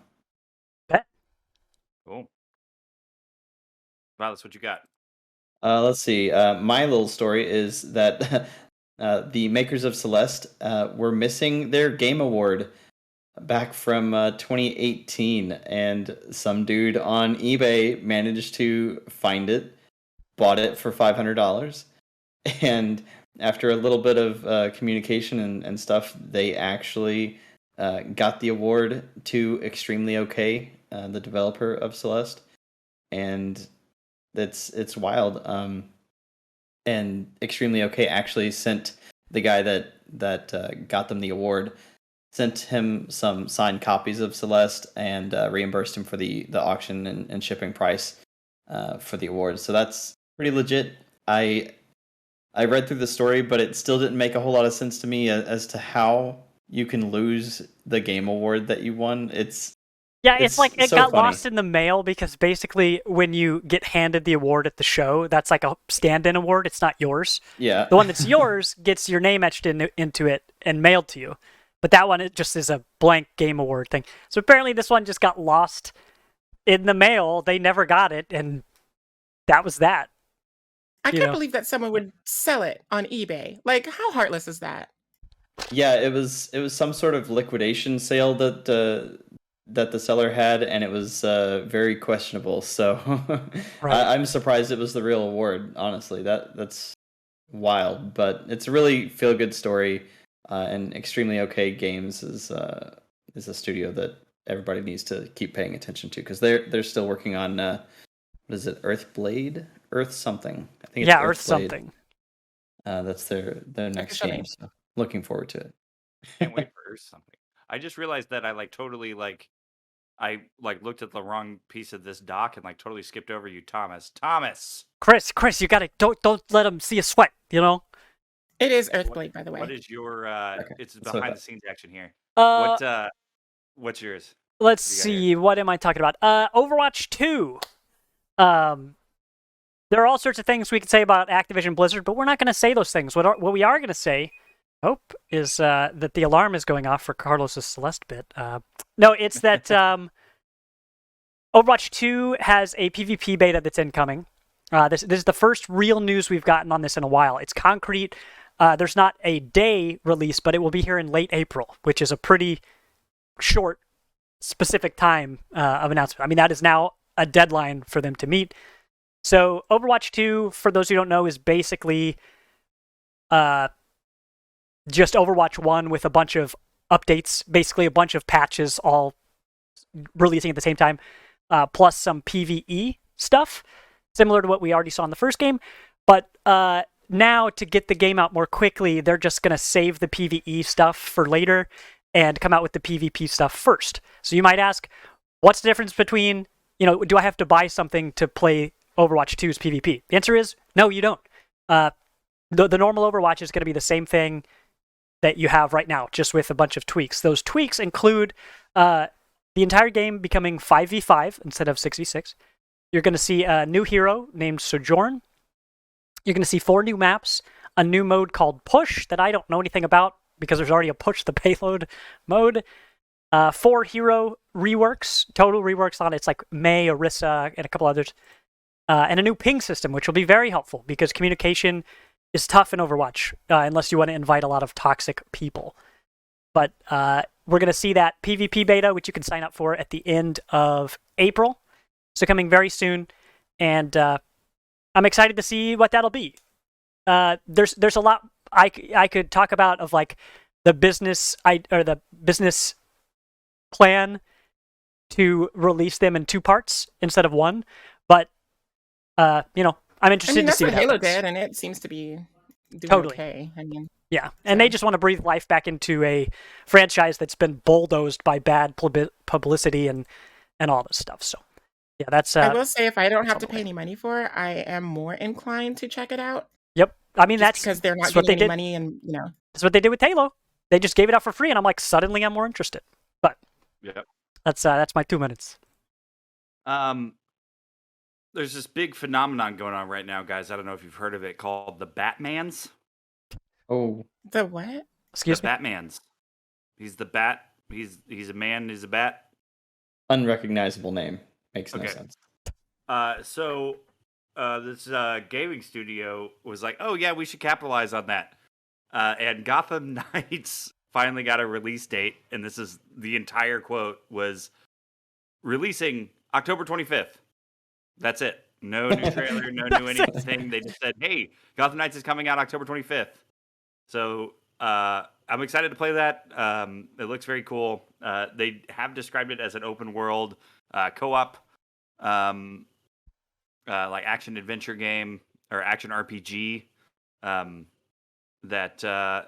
Cool. Wow, that's what you got. Let's see. My little story is that the makers of Celeste were missing their Game Award back from 2018, and some dude on eBay managed to find it, bought it for $500, and after a little bit of communication and stuff, they actually got the award to Extremely OK, the developer of Celeste, and it's wild. And Extremely OK actually sent the guy that got them the award, sent him some signed copies of Celeste, and reimbursed him for the auction and shipping price for the award. So that's pretty legit. I read through the story, but it still didn't make a whole lot of sense to me as to how you can lose the game award that you won. It's like it so got funny. lost in the mail, because basically when you get handed the award at the show, that's like a stand-in award. It's not yours. Yeah. The one that's yours gets your name etched into it and mailed to you. But that one, it just is a blank game award thing. So apparently this one just got lost in the mail. They never got it, and that was that. I can't believe that someone would sell it on eBay. Like, how heartless is that? Yeah, it was some sort of liquidation sale that the seller had, and it was very questionable. So Right. I'm surprised it was the real award. Honestly, that's wild, but it's a really feel good story. And Extremely OK Games is a studio that everybody needs to keep paying attention to, because they're still working on what is it, Earth something? I think it's Earth something. That's their next game. So looking forward to it. Can't wait for Earth something. I just realized that I totally I like looked at the wrong piece of this doc and like totally skipped over you, Thomas. Thomas, Chris, you gotta don't let him see you sweat. You know. It is Earthblade, by the way. what is your? Okay. It's That's what I behind the thought. scenes action here. Uh, What's yours? let's What do you got here? see. What am I talking about? Overwatch 2. There are all sorts of things we could say about Activision Blizzard, but we're not going to say those things. What we are going to say, hope, is that the alarm is going off for Carlos's Celeste bit. No, it's that Overwatch 2 has a PvP beta that's incoming. This is the first real news we've gotten on this in a while. It's concrete. There's not a day release, but it will be here in late April, which is a pretty short, specific time of announcement. I mean, that is now a deadline for them to meet. So Overwatch 2, for those who don't know, is basically just Overwatch 1 with a bunch of updates, basically a bunch of patches all releasing at the same time, plus some PvE stuff, similar to what we already saw in the first game. But now, to get the game out more quickly, they're just going to save the PvE stuff for later and come out with the PvP stuff first. So you might ask, what's the difference between, do I have to buy something to play Overwatch 2's PvP? The answer is, no, you don't. The normal Overwatch is going to be the same thing that you have right now, just with a bunch of tweaks. Those tweaks include the entire game becoming 5v5 instead of 6v6. You're going to see a new hero named Sojourn. You're going to see 4 new maps, a new mode called Push that I don't know anything about because there's already a Push the Payload mode. 4 hero reworks, total reworks on it. It's like Mei, Orisa, and a couple others. And a new ping system, which will be very helpful because communication is tough in Overwatch unless you want to invite a lot of toxic people. But we're going to see that PvP beta, which you can sign up for at the end of April. So coming very soon. And I'm excited to see what that'll be. There's a lot I could talk about of like the business plan to release them in 2 parts instead of 1, but I'm interested to see what what Halo happens. did, and it seems to be doing Totally. okay. I mean, yeah, and they just want to breathe life back into a franchise that's been bulldozed by bad publicity and all this stuff. So yeah, that's. I will say, if I don't have to pay any money for it, I am more inclined to check it out. Yep, I mean Just that's because they're not what they getting did. any money, and That's what they did with Halo. They just gave it out for free, and I'm like, suddenly I'm more interested. But Yep. that's my 2 minutes. There's this big phenomenon going on right now, guys. I don't know if you've heard of it, called the Batmans. Oh, the what? Excuse the me. Batmans. He's the bat. He's a man. He's a bat. unrecognizable name. Makes no Okay. sense. So this gaming studio was like, oh yeah, we should capitalize on that. And Gotham Knights finally got a release date, and this is the entire quote was releasing October 25th. That's it. No new trailer, no new anything. They just said, hey, Gotham Knights is coming out October 25th. So I'm excited to play that. It looks very cool. They have described it as an open world co-op, like action adventure game or action RPG. That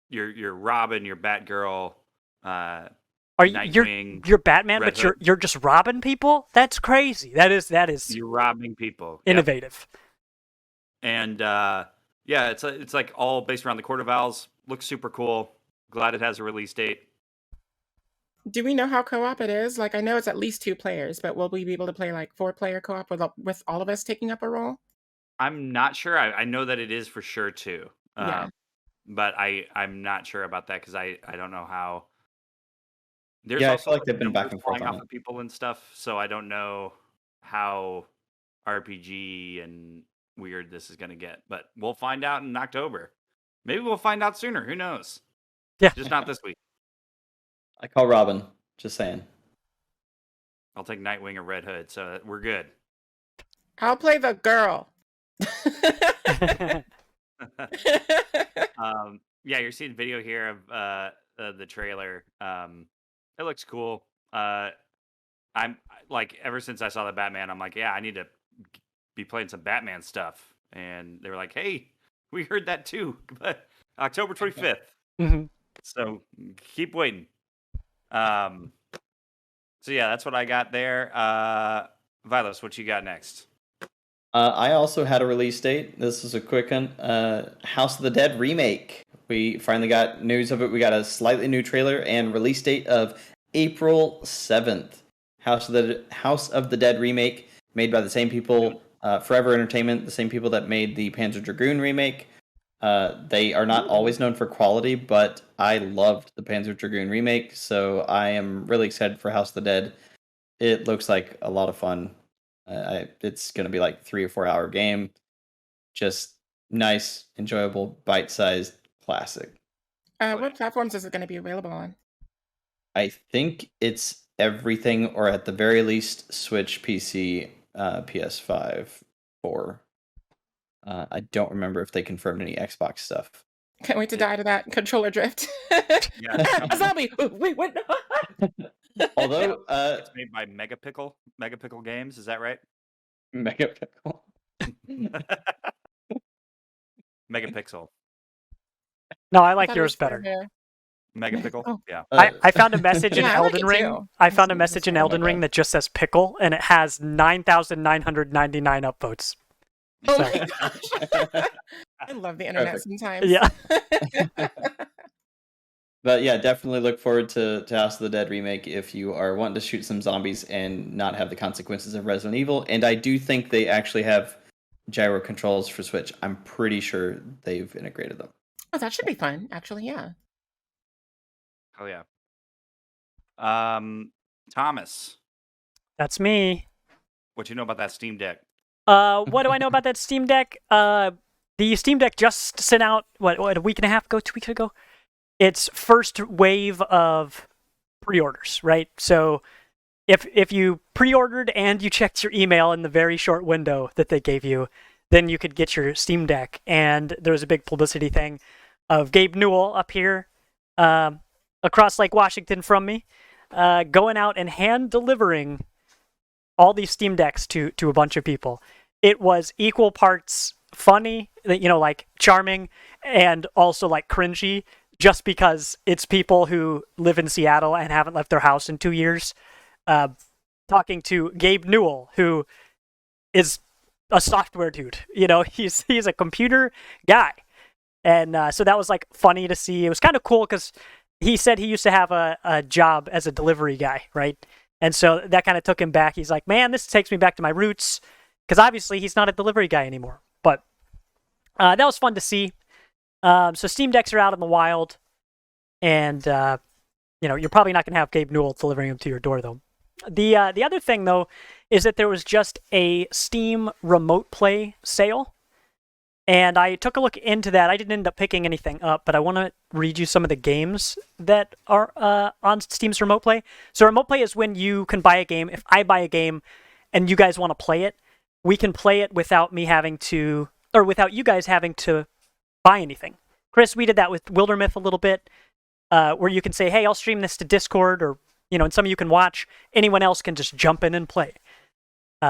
you're Robin, you're Batgirl. Are you Nightwing, you're Batman, Red but Hood. you're just robbing people? That's crazy. That is You're robbing people. Yep. innovative. And yeah, it's like all based around the Court of Owls. Looks super cool. Glad it has a release date. Do we know how co-op it is? Like, I know it's at least 2 players, but will we be able to play like 4-player co-op with all of us taking up a role? I'm not sure. I know that it is for sure too. Yeah. But I'm not sure about that because I don't know how. There's Yeah, I also feel like they've been back numbers and forth flying on off it. of people and stuff, so I don't know how RPG and weird this is going to get. But we'll find out in October. Maybe we'll find out sooner. Who knows? Yeah. Just not this week. I call Robin. Just saying. I'll take Nightwing or Red Hood, so we're good. I'll play the girl. Yeah, you're seeing video here of the trailer. It looks cool. I'm like, ever since I saw the Batman, I'm like, yeah, I need to be playing some Batman stuff. And they were like, hey, we heard that too, but October 25th. Mhm. So keep waiting. So yeah, that's what I got there. Vilas, what you got next? I also had a release date. This is a quick one. House of the Dead remake. We finally got news of it. We got a slightly new trailer and release date of April 7th. House of the Dead remake, made by the same people, Forever Entertainment, the same people that made the Panzer Dragoon remake. They are not always known for quality, but I loved the Panzer Dragoon remake, so I am really excited for House of the Dead. It looks like a lot of fun. It's going to be like 3 or 4 hour game. Just nice, enjoyable, bite-sized classic. What platforms is it going to be available on? I think it's everything, or at the very least, Switch, PC, PS5, 4. I don't remember if they confirmed any Xbox stuff. Can't wait to die to that controller drift. Yeah, A zombie! Wait, what? Although, it's made by Megapickle Games. Is that right? Megapickle. Megapixel. No, I like thought it yours was better. there. Megapickle. Oh. Yeah. I found a message in Yeah, I like Elden it Ring. too. I found a It's message in interesting. Elden Ring that just says pickle, and it has 9,999 upvotes. Oh So, my gosh. I love the internet Perfect. sometimes. yeah. But yeah, definitely look forward to House of the Dead remake if you are wanting to shoot some zombies and not have the consequences of Resident Evil. And I do think they actually have gyro controls for Switch. I'm pretty sure they've integrated them. Oh, that should be fun, actually, yeah. Oh yeah. Thomas, That's me. what you know about that Steam Deck? What do I know about that Steam Deck? The Steam Deck just sent out, what, a week and a half ago, 2 weeks ago? Its first wave of pre-orders, right? So if you pre-ordered and you checked your email in the very short window that they gave you, then you could get your Steam Deck. And there was a big publicity thing of Gabe Newell up here across Lake Washington from me, going out and hand delivering all these Steam Decks to a bunch of people. It was equal parts funny, like charming, and also like cringy, just because it's people who live in Seattle and haven't left their house in 2 years, talking to Gabe Newell, who is a software dude. He's a computer guy. And so that was like funny to see. It was kind of cool because he said he used to have a job as a delivery guy, right? And so that kind of took him back. He's like, man, this takes me back to my roots, because obviously he's not a delivery guy anymore. But that was fun to see. So Steam Decks are out in the wild, and you're probably not going to have Gabe Newell delivering them to your door, though. The other thing, though, is that there was just a Steam Remote Play sale, and I took a look into that. I didn't end up picking anything up, but I want to read you some of the games that are on Steam's Remote Play. So Remote Play is when you can buy a game. If I buy a game and you guys want to play it, we can play it without me having to, or without you guys having to buy anything. Chris, we did that with Wildermyth a little bit, where you can say, hey, I'll stream this to Discord, or, and some of you can watch. Anyone else can just jump in and play.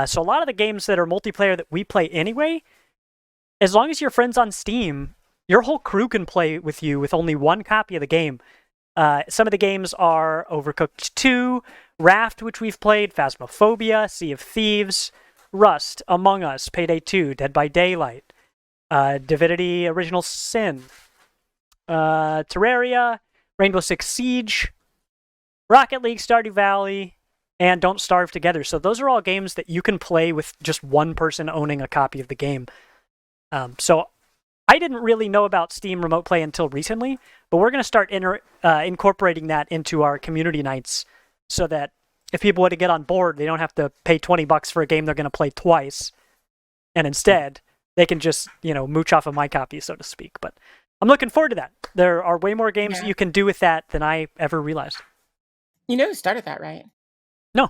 So a lot of the games that are multiplayer that we play anyway, as long as you're friends on Steam, your whole crew can play with you with only one copy of the game. Some of the games are Overcooked 2, Raft, which we've played, Phasmophobia, Sea of Thieves, Rust, Among Us, Payday 2, Dead by Daylight, Divinity Original Sin, Terraria, Rainbow Six Siege, Rocket League, Stardew Valley, and Don't Starve Together. So those are all games that you can play with just one person owning a copy of the game. So I didn't really know about Steam Remote Play until recently, but we're going to start incorporating that into our community nights, so that if people want to get on board, they don't have to pay $20 for a game they're going to play twice, and instead they can just mooch off of my copy, so to speak. But I'm looking forward to that. There are way more games that you can do with that than I ever realized. You know who started that, right? No.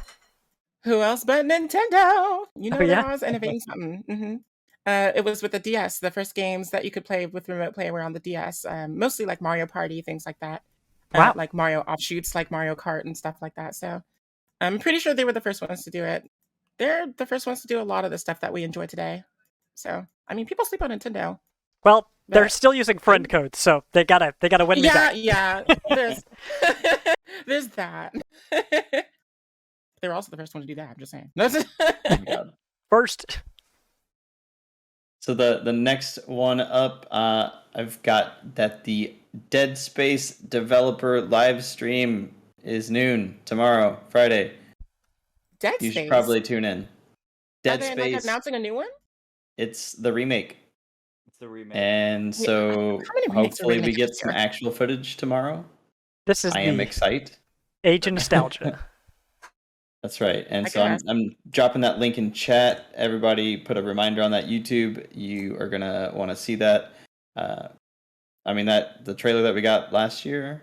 Who else but Nintendo? Yeah? They're always innovating something. Mm-hmm. It was with the DS. The first games that you could play with Remote Play were on the DS, mostly like Mario Party, things like that. Wow. Like Mario offshoots, like Mario Kart and stuff like that. So I'm pretty sure they were the first ones to do it. They're the first ones to do a lot of the stuff that we enjoy today. So, I mean, people sleep on Nintendo. Well, they're still using friend codes, so they gotta win me back. Yeah, there's that. they were also the first one to do that. I'm just saying. Oh my God. First. So the next one up, I've got that the Dead Space developer live stream is noon tomorrow, Friday. Dead You should Space. probably tune in. Are Dead they like Space. announcing a new one? It's the remake. It's the remake. And Yeah, so how many remakes are we hopefully gonna we get get this some year? actual footage tomorrow. This is I am the excited. age of nostalgia. That's right. And I so guess. I'm dropping that link in chat. Everybody put a reminder on that YouTube. You are gonna want to see that. I mean that the trailer that we got last year,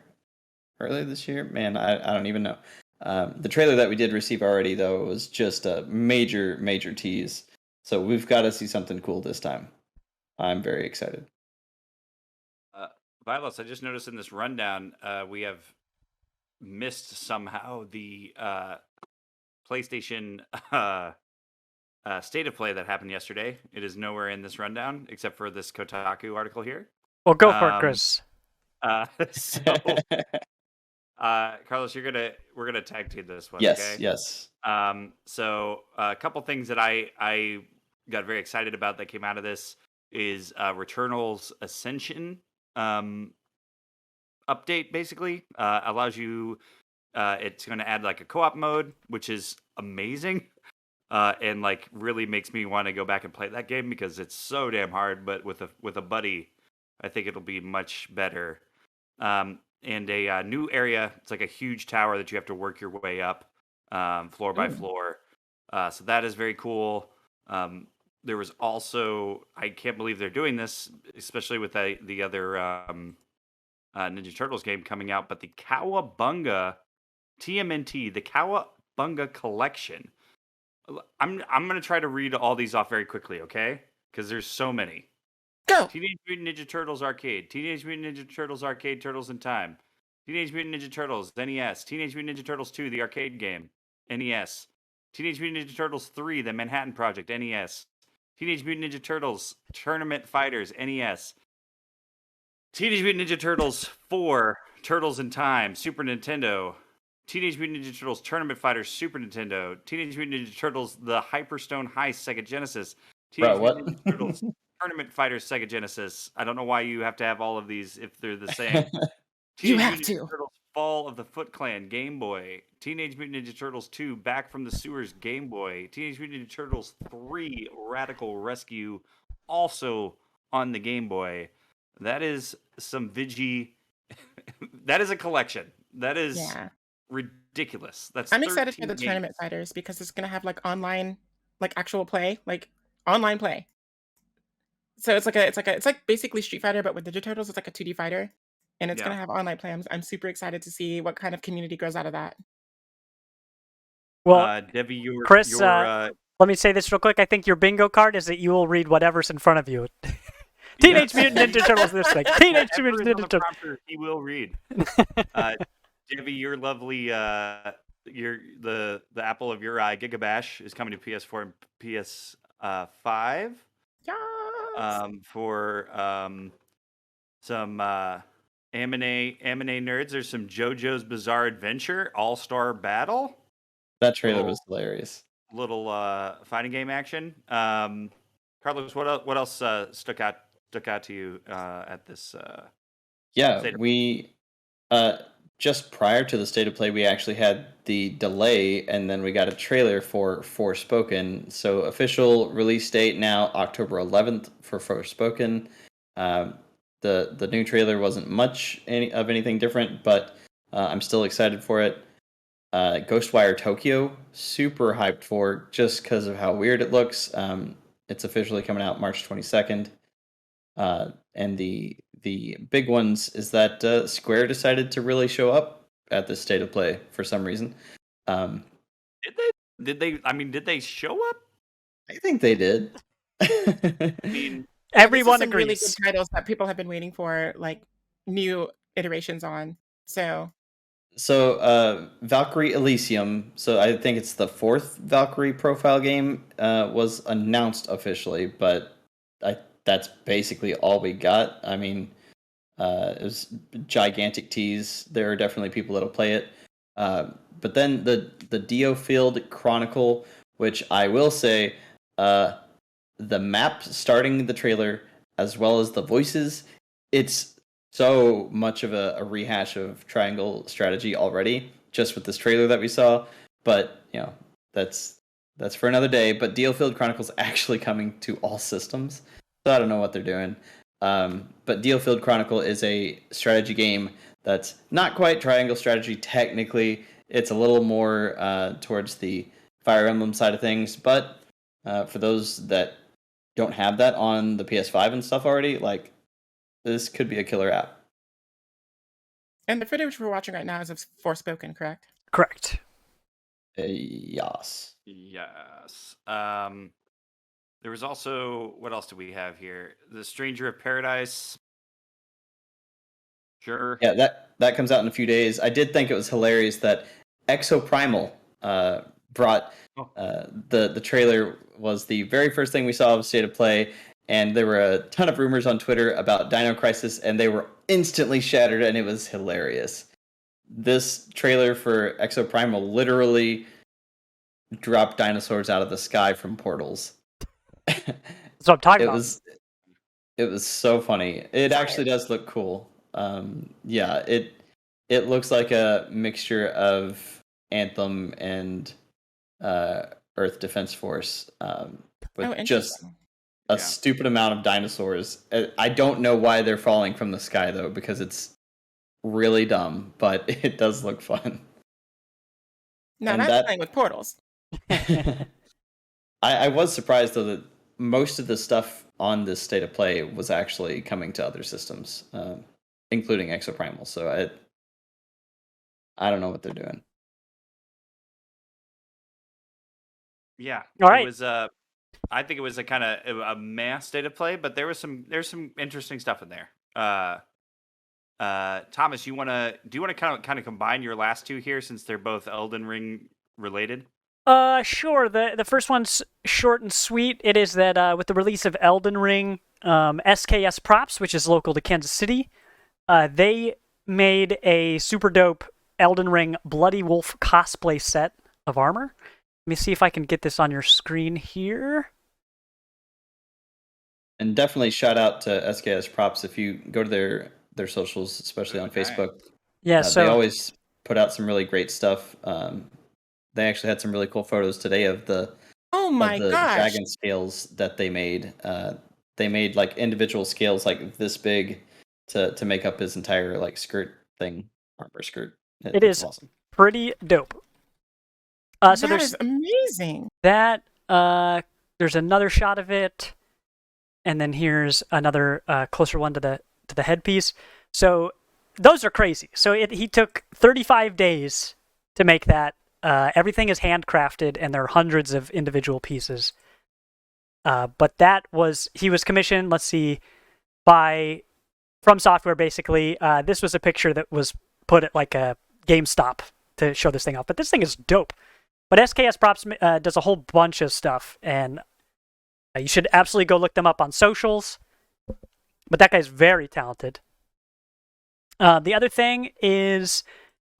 earlier this year, man, I don't even know. The trailer that we did receive already though was just a major tease. So we've got to see something cool this time. I'm very excited. Vilas, I just noticed in this rundown, we have missed somehow the PlayStation State of Play that happened yesterday. It is nowhere in this rundown except for this Kotaku article here. Well, go for it, Chris. So, Carlos, we're gonna tag team this one. Yes, Okay? yes. So a couple things that I got very excited about that came out of this is Returnal's Ascension update. Basically, allows you. It's going to add like a co-op mode, which is amazing, and like really makes me want to go back and play that game because it's so damn hard. But with a buddy, I think it'll be much better. And a new area. It's like a huge tower that you have to work your way up, floor by Ooh. floor. So that is very cool. There was also, I can't believe they're doing this, especially with the other Ninja Turtles game coming out, but the Cowabunga TMNT, the Cowabunga Collection. I'm gonna try to read all these off very quickly, okay? Because there's so many. Go. Teenage Mutant Ninja Turtles Arcade, Teenage Mutant Ninja Turtles Arcade, Turtles in Time, Teenage Mutant Ninja Turtles NES, Teenage Mutant Ninja Turtles 2, the arcade game, NES, Teenage Mutant Ninja Turtles 3, the Manhattan Project, NES, Teenage Mutant Ninja Turtles Tournament Fighters, NES, Teenage Mutant Ninja Turtles 4, Turtles in Time, Super Nintendo, Teenage Mutant Ninja Turtles Tournament Fighters, Super Nintendo, Teenage Mutant Ninja Turtles The Hyperstone Heist, Sega Genesis, Teenage Bro, what? Mutant Ninja Turtles Tournament Fighters, Sega Genesis. I don't know why you have to have all of these if they're the same. You Teenage have Mutant to. Ninja Turtles Fall of the Foot Clan, Game Boy. Teenage Mutant Ninja Turtles 2, Back from the Sewers, Game Boy. Teenage Mutant Ninja Turtles 3, Radical Rescue, also on the Game Boy. That is some Vigi. That is a collection. That is Yeah. ridiculous. That's I'm excited for 13 the games. tournament fighters because it's gonna have like online, like actual play, like online play. So it's like basically Street Fighter, but with Ninja Turtles, it's like a 2D fighter, and it's Yeah. gonna have online play. I'm super excited to see what kind of community grows out of that. Well, Debbie, your Chris, your let me say this real quick. I think your bingo card is that you will read whatever's in front of you. Teenage yes. Mutant Ninja Turtles this thing. Teenage Whatever Mutant is on Ninja the Turtles. prompter, he will read. Debbie, your lovely the apple of your eye, Gigabash, is coming to PS4 and PS5. Yes. For some anime nerds, there's some JoJo's Bizarre Adventure All-Star Battle. That trailer was hilarious. Little fighting game action. Carlos, what else stuck out to you at this? Yeah, we just prior to the state of play, we actually had the delay, and then we got a trailer for Forspoken. So official release date now October 11th for Forspoken. The new trailer wasn't much of anything different, but I'm still excited for it. Ghostwire Tokyo, super hyped for just because of how weird it looks. It's officially coming out March 22nd. And the big ones is that Square decided to really show up at this state of play for some reason. Did they? I mean, did they show up? I think they did. I mean, Everyone this is some really agrees. good titles that people have been waiting for, like new iterations on. So Valkyrie Elysium. So I think it's the fourth Valkyrie profile game was announced officially, but that's basically all we got. I mean, it was gigantic tease. There are definitely people that'll play it. But then the Dio Field Chronicle, which I will say, the map starting the trailer as well as the voices, it's so much of a rehash of Triangle strategy already, just with this trailer that we saw. But that's for another day. But Dio Field Chronicles actually coming to all systems, so I don't know what they're doing. But Dio Field Chronicle is a strategy game that's not quite Triangle strategy technically. It's a little more towards the Fire Emblem side of things, but for those that don't have that on the PS5 and stuff already, like, this could be a killer app. And the footage we're watching right now is of Forspoken, correct? Correct. Yes. Yes. There was also, what else do we have here? The Stranger of Paradise. Sure. Yeah, that comes out in a few days. I did think it was hilarious that Exoprimal brought the trailer was the very first thing we saw of State of Play, and there were a ton of rumors on Twitter about Dino Crisis, and they were instantly shattered, and it was hilarious. This trailer for Exoprimal literally dropped dinosaurs out of the sky from portals. That's what I'm talking about. It was so funny. It actually does look cool. Yeah, it looks like a mixture of Anthem and Earth Defense Force, with just a stupid amount of dinosaurs. I don't know why they're falling from the sky though, because it's really dumb, but it does look fun. No, that's playing with portals. I was surprised though that most of the stuff on this State of Play was actually coming to other systems, including Exoprimal. So I don't know what they're doing. Yeah. All right. It was I think it was a kind of a mass State of Play, but there's some interesting stuff in there. Thomas, do you want to kind of combine your last two here, since they're both Elden Ring related? Sure. The first one's short and sweet. It is that with the release of Elden Ring, SKS Props, which is local to Kansas City, they made a super dope Elden Ring Bloody Wolf cosplay set of armor. Let me see if I can get this on your screen here. And definitely shout out to SKS Props if you go to their socials, especially on Facebook. Yeah, so they always put out some really great stuff. They actually had some really cool photos today of the dragon scales that they made. They made like individual scales like this big to make up his entire like skirt thing, armor skirt. It is awesome. Pretty dope. So that is amazing. That there's another shot of it, and then here's another closer one to the headpiece. So those are crazy. So he took 35 days to make that. Everything is handcrafted, and there are hundreds of individual pieces. But he was commissioned. Let's see, from Software basically. This was a picture that was put at like a GameStop to show this thing off. But this thing is dope. But SKS Props does a whole bunch of stuff, and you should absolutely go look them up on socials. But that guy's very talented. The other thing is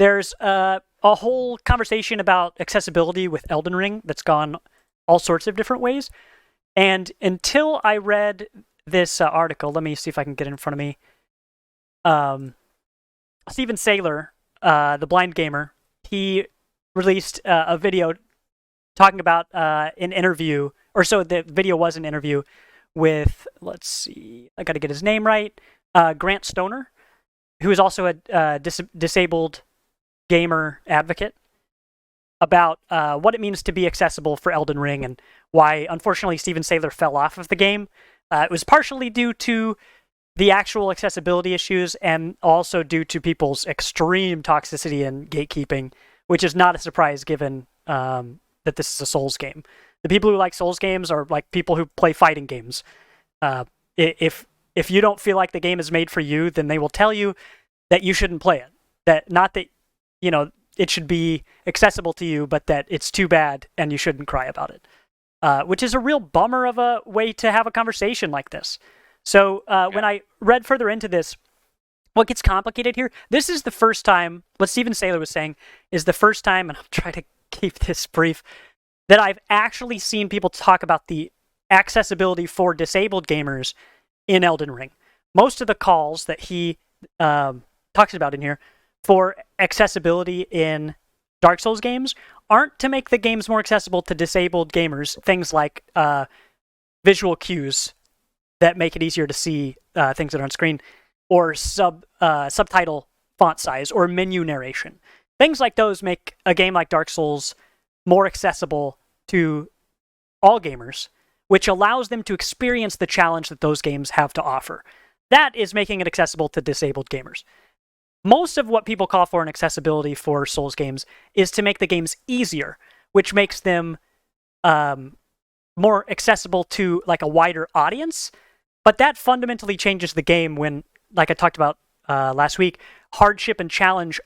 there's a whole conversation about accessibility with Elden Ring that's gone all sorts of different ways. And until I read this article, let me see if I can get it in front of me. Steven Saylor, the blind gamer, he released a video talking about an interview, or so the video was an interview with, let's see, I got to get his name right, Grant Stoner, who is also a disabled gamer advocate, about what it means to be accessible for Elden Ring and why, unfortunately, Steven Saylor fell off of the game. It was partially due to the actual accessibility issues and also due to people's extreme toxicity and gatekeeping, which is not a surprise given that this is a Souls game. The people who like Souls games are like people who play fighting games. If you don't feel like the game is made for you, then they will tell you that you shouldn't play it. That not that it should be accessible to you, but that it's too bad and you shouldn't cry about it. Which is a real bummer of a way to have a conversation like this. So when I read further into this, what gets complicated here, this is the first time, what Steven Saylor was saying, is the first time, and I'll try to keep this brief, that I've actually seen people talk about the accessibility for disabled gamers in Elden Ring. Most of the calls that he talks about in here for accessibility in Dark Souls games aren't to make the games more accessible to disabled gamers, things like visual cues that make it easier to see things that are on screen, or subtitle font size, or menu narration. Things like those make a game like Dark Souls more accessible to all gamers, which allows them to experience the challenge that those games have to offer. That is making it accessible to disabled gamers. Most of what people call for in accessibility for Souls games is to make the games easier, which makes them more accessible to like a wider audience. But that fundamentally changes the game when, like I talked about last week, hardship and challenge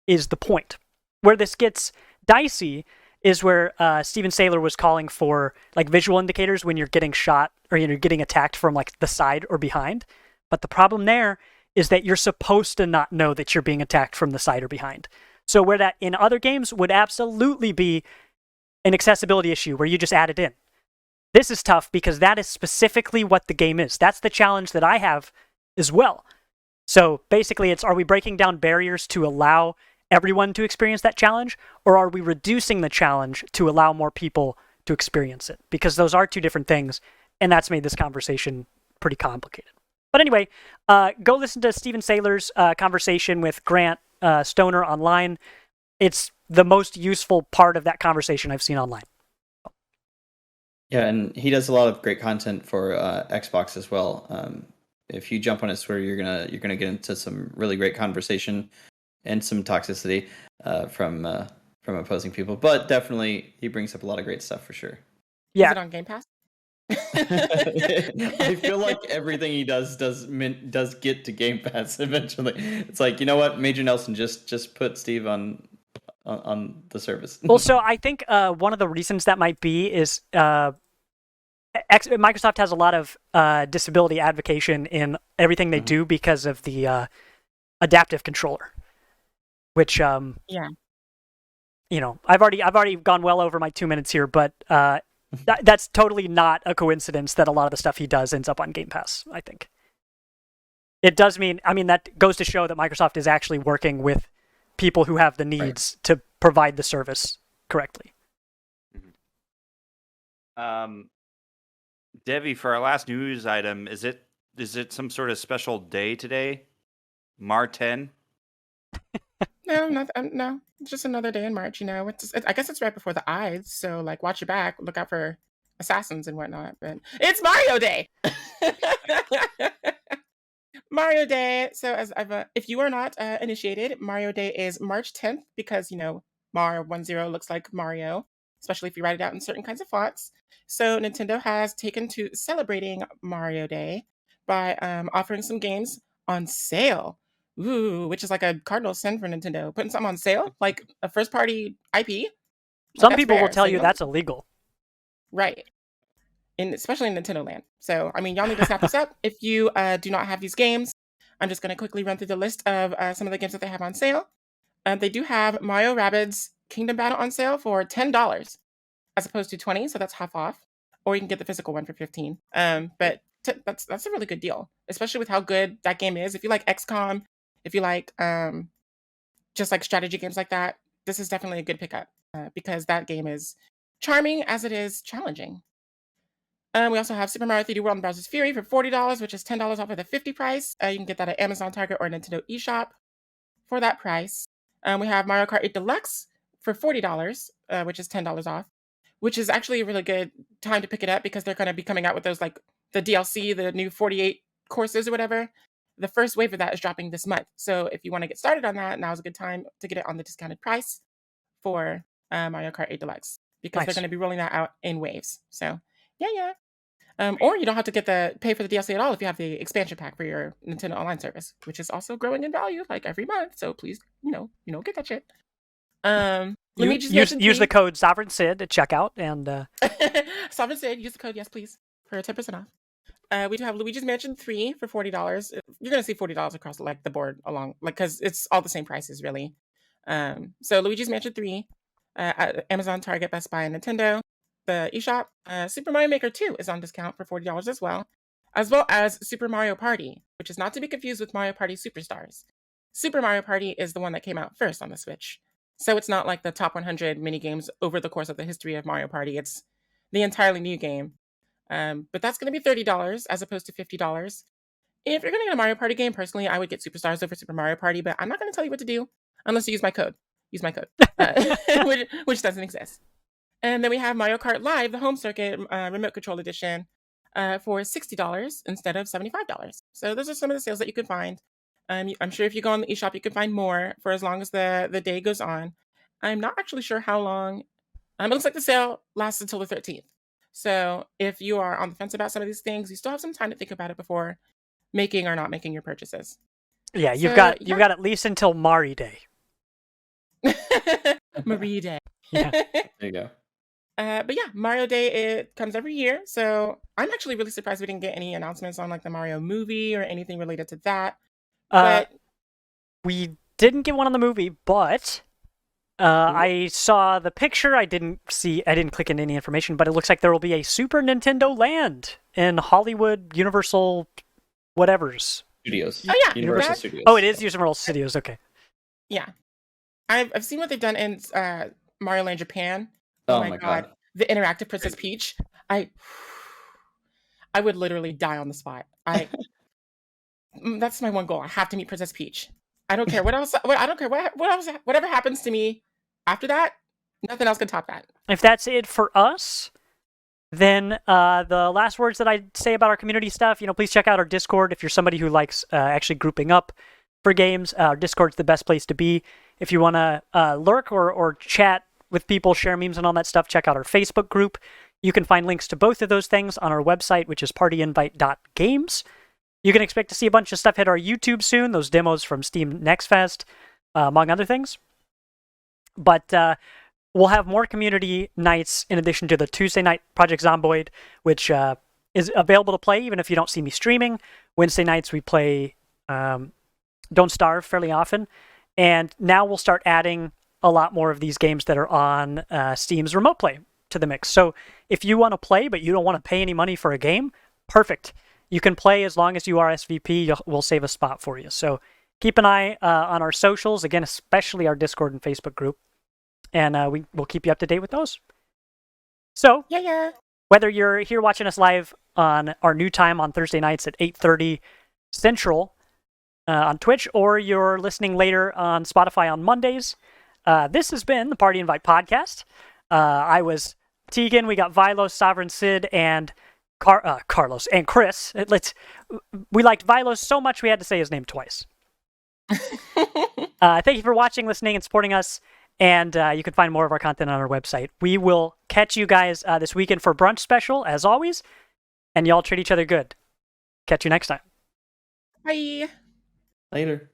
is the point. Where this gets dicey is where Steven Saylor was calling for like visual indicators when you're getting shot or you're getting attacked from like the side or behind. But the problem there is that you're supposed to not know that you're being attacked from the side or behind. So where that in other games would absolutely be an accessibility issue where you just add it in. This is tough because that is specifically what the game is. That's the challenge that I have as well. So basically it's, are we breaking down barriers to allow everyone to experience that challenge, or are we reducing the challenge to allow more people to experience it? Because those are two different things, and that's made this conversation pretty complicated. But anyway, go listen to Steven Saylor's conversation with Grant Stoner online. It's the most useful part of that conversation I've seen online. Yeah, and he does a lot of great content for Xbox as well. If you jump on his Twitter, you're gonna get into some really great conversation and some toxicity from opposing people. But definitely, he brings up a lot of great stuff for sure. Yeah. Is it on Game Pass? I feel like everything he does get to Game Pass eventually. It's like, you know what, Major Nelson, just put Steve on the service. Well, so I think one of the reasons that might be is Microsoft has a lot of disability advocacy in everything they do because of the adaptive controller, which you know, I've already gone well over my 2 minutes here, but that's totally not a coincidence that a lot of the stuff he does ends up on Game Pass. I think it does mean. I mean, that goes to show that Microsoft is actually working with people who have the needs to provide the service correctly. Devi, for our last news item, is it some sort of special day today? Mar 10? No, no. It's just another day in March. You know, I guess it's right before the Ides, so like, watch your back, look out for assassins and whatnot. But it's Mario Day. Mario Day. So if you are not initiated, Mario Day is March 10th because, you know, Mar 10 looks like Mario, especially if you write it out in certain kinds of fonts. So Nintendo has taken to celebrating Mario Day by offering some games on sale. Ooh, which is like a cardinal sin for Nintendo. Putting something on sale, like a first-party IP. Some people will tell you that's illegal. Right. Especially in Nintendo land. So, I mean, y'all need to snap this up. If you do not have these games, I'm just going to quickly run through the list of some of the games that they have on sale. They do have Mario Rabbids Kingdom Battle on sale for $10 as opposed to $20, so that's half off. Or you can get the physical one for $15. But that's a really good deal, especially with how good that game is. If you like XCOM, if you like just like strategy games like that, this is definitely a good pickup because that game is charming as it is challenging. We also have Super Mario 3D World and Bowser's Fury for $40, which is $10 off of the $50 price. You can get that at Amazon, Target, or Nintendo eShop for that price. We have Mario Kart 8 Deluxe for $40, which is $10 off, which is actually a really good time to pick it up because they're going to be coming out with those, like the DLC, the new 48 courses or whatever. The first wave of that is dropping this month. So if you want to get started on that, now's a good time to get it on the discounted price for Mario Kart 8 Deluxe because they're going to be rolling that out in waves. So yeah. Or you don't have to pay for the DLC at all if you have the expansion pack for your Nintendo Online service, which is also growing in value like every month. So please, get that shit. Use the code Sovereign Sid at checkout and Sovereign Sid, use the code, yes please, for 10% off. We do have Luigi's Mansion 3 for $40. You're gonna see $40 across like the board along, like, because it's all the same prices really. So Luigi's Mansion 3, at Amazon, Target, Best Buy, and Nintendo. The eShop. Super Mario Maker 2 is on discount for $40 as well as Super Mario Party, which is not to be confused with Mario Party Superstars. Super Mario Party is the one that came out first on the Switch. So it's not like the top 100 mini games over the course of the history of Mario Party. It's the entirely new game. But that's going to be $30 as opposed to $50. If you're going to get a Mario Party game, personally, I would get Superstars over Super Mario Party, but I'm not going to tell you what to do unless you use my code. Use my code, which doesn't exist. And then we have Mario Kart Live, the home circuit remote control edition, for $60 instead of $75. So those are some of the sales that you can find. I'm sure if you go on the eShop, you can find more for as long as the day goes on. I'm not actually sure how long. It looks like the sale lasts until the 13th. So if you are on the fence about some of these things, you still have some time to think about it before making or not making your purchases. Yeah, you've got at least until Mari Day. Marie Day. Yeah. There you go. But yeah, Mario Day, it comes every year. So I'm actually really surprised we didn't get any announcements on like the Mario movie or anything related to that. But we didn't get one on the movie, but I saw the picture. I didn't click into any information, but it looks like there will be a Super Nintendo Land in Hollywood Universal whatevers. Studios. Oh yeah, Universal Studios. Oh, it is Universal Studios. Okay. Yeah, I've seen what they've done in Mario Land Japan. Oh my god. The interactive Princess Peach. I would literally die on the spot. That's my one goal. I have to meet Princess Peach. I don't care what else. I don't care what else. Whatever happens to me after that, nothing else can top that. If that's it for us, then the last words that I'd say about our community stuff, please check out our Discord if you're somebody who likes actually grouping up for games. Our Discord's the best place to be. If you want to lurk or chat with people, share memes and all that stuff, check out our Facebook group. You can find links to both of those things on our website, which is partyinvite.games. You can expect to see a bunch of stuff hit our YouTube soon, those demos from Steam Next Fest, among other things. But we'll have more community nights in addition to the Tuesday night Project Zomboid, which is available to play even if you don't see me streaming. Wednesday nights we play Don't Starve fairly often. And now we'll start adding a lot more of these games that are on Steam's Remote Play to the mix. So if you want to play but you don't want to pay any money for a game, perfect. You can play as long as you RSVP. We'll save a spot for you. So keep an eye on our socials, again, especially our Discord and Facebook group. And we'll keep you up to date with those. So whether you're here watching us live on our new time on Thursday nights at 8:30 Central on Twitch, or you're listening later on Spotify on Mondays, this has been the Party Invite Podcast. I was Tegan. We got Vilos, Sovereign Sid, and Carlos and Chris. We liked Vilos so much we had to say his name twice. Thank you for watching, listening, and supporting us. And you can find more of our content on our website. We will catch you guys this weekend for brunch special, as always. And y'all treat each other good. Catch you next time. Bye. Later.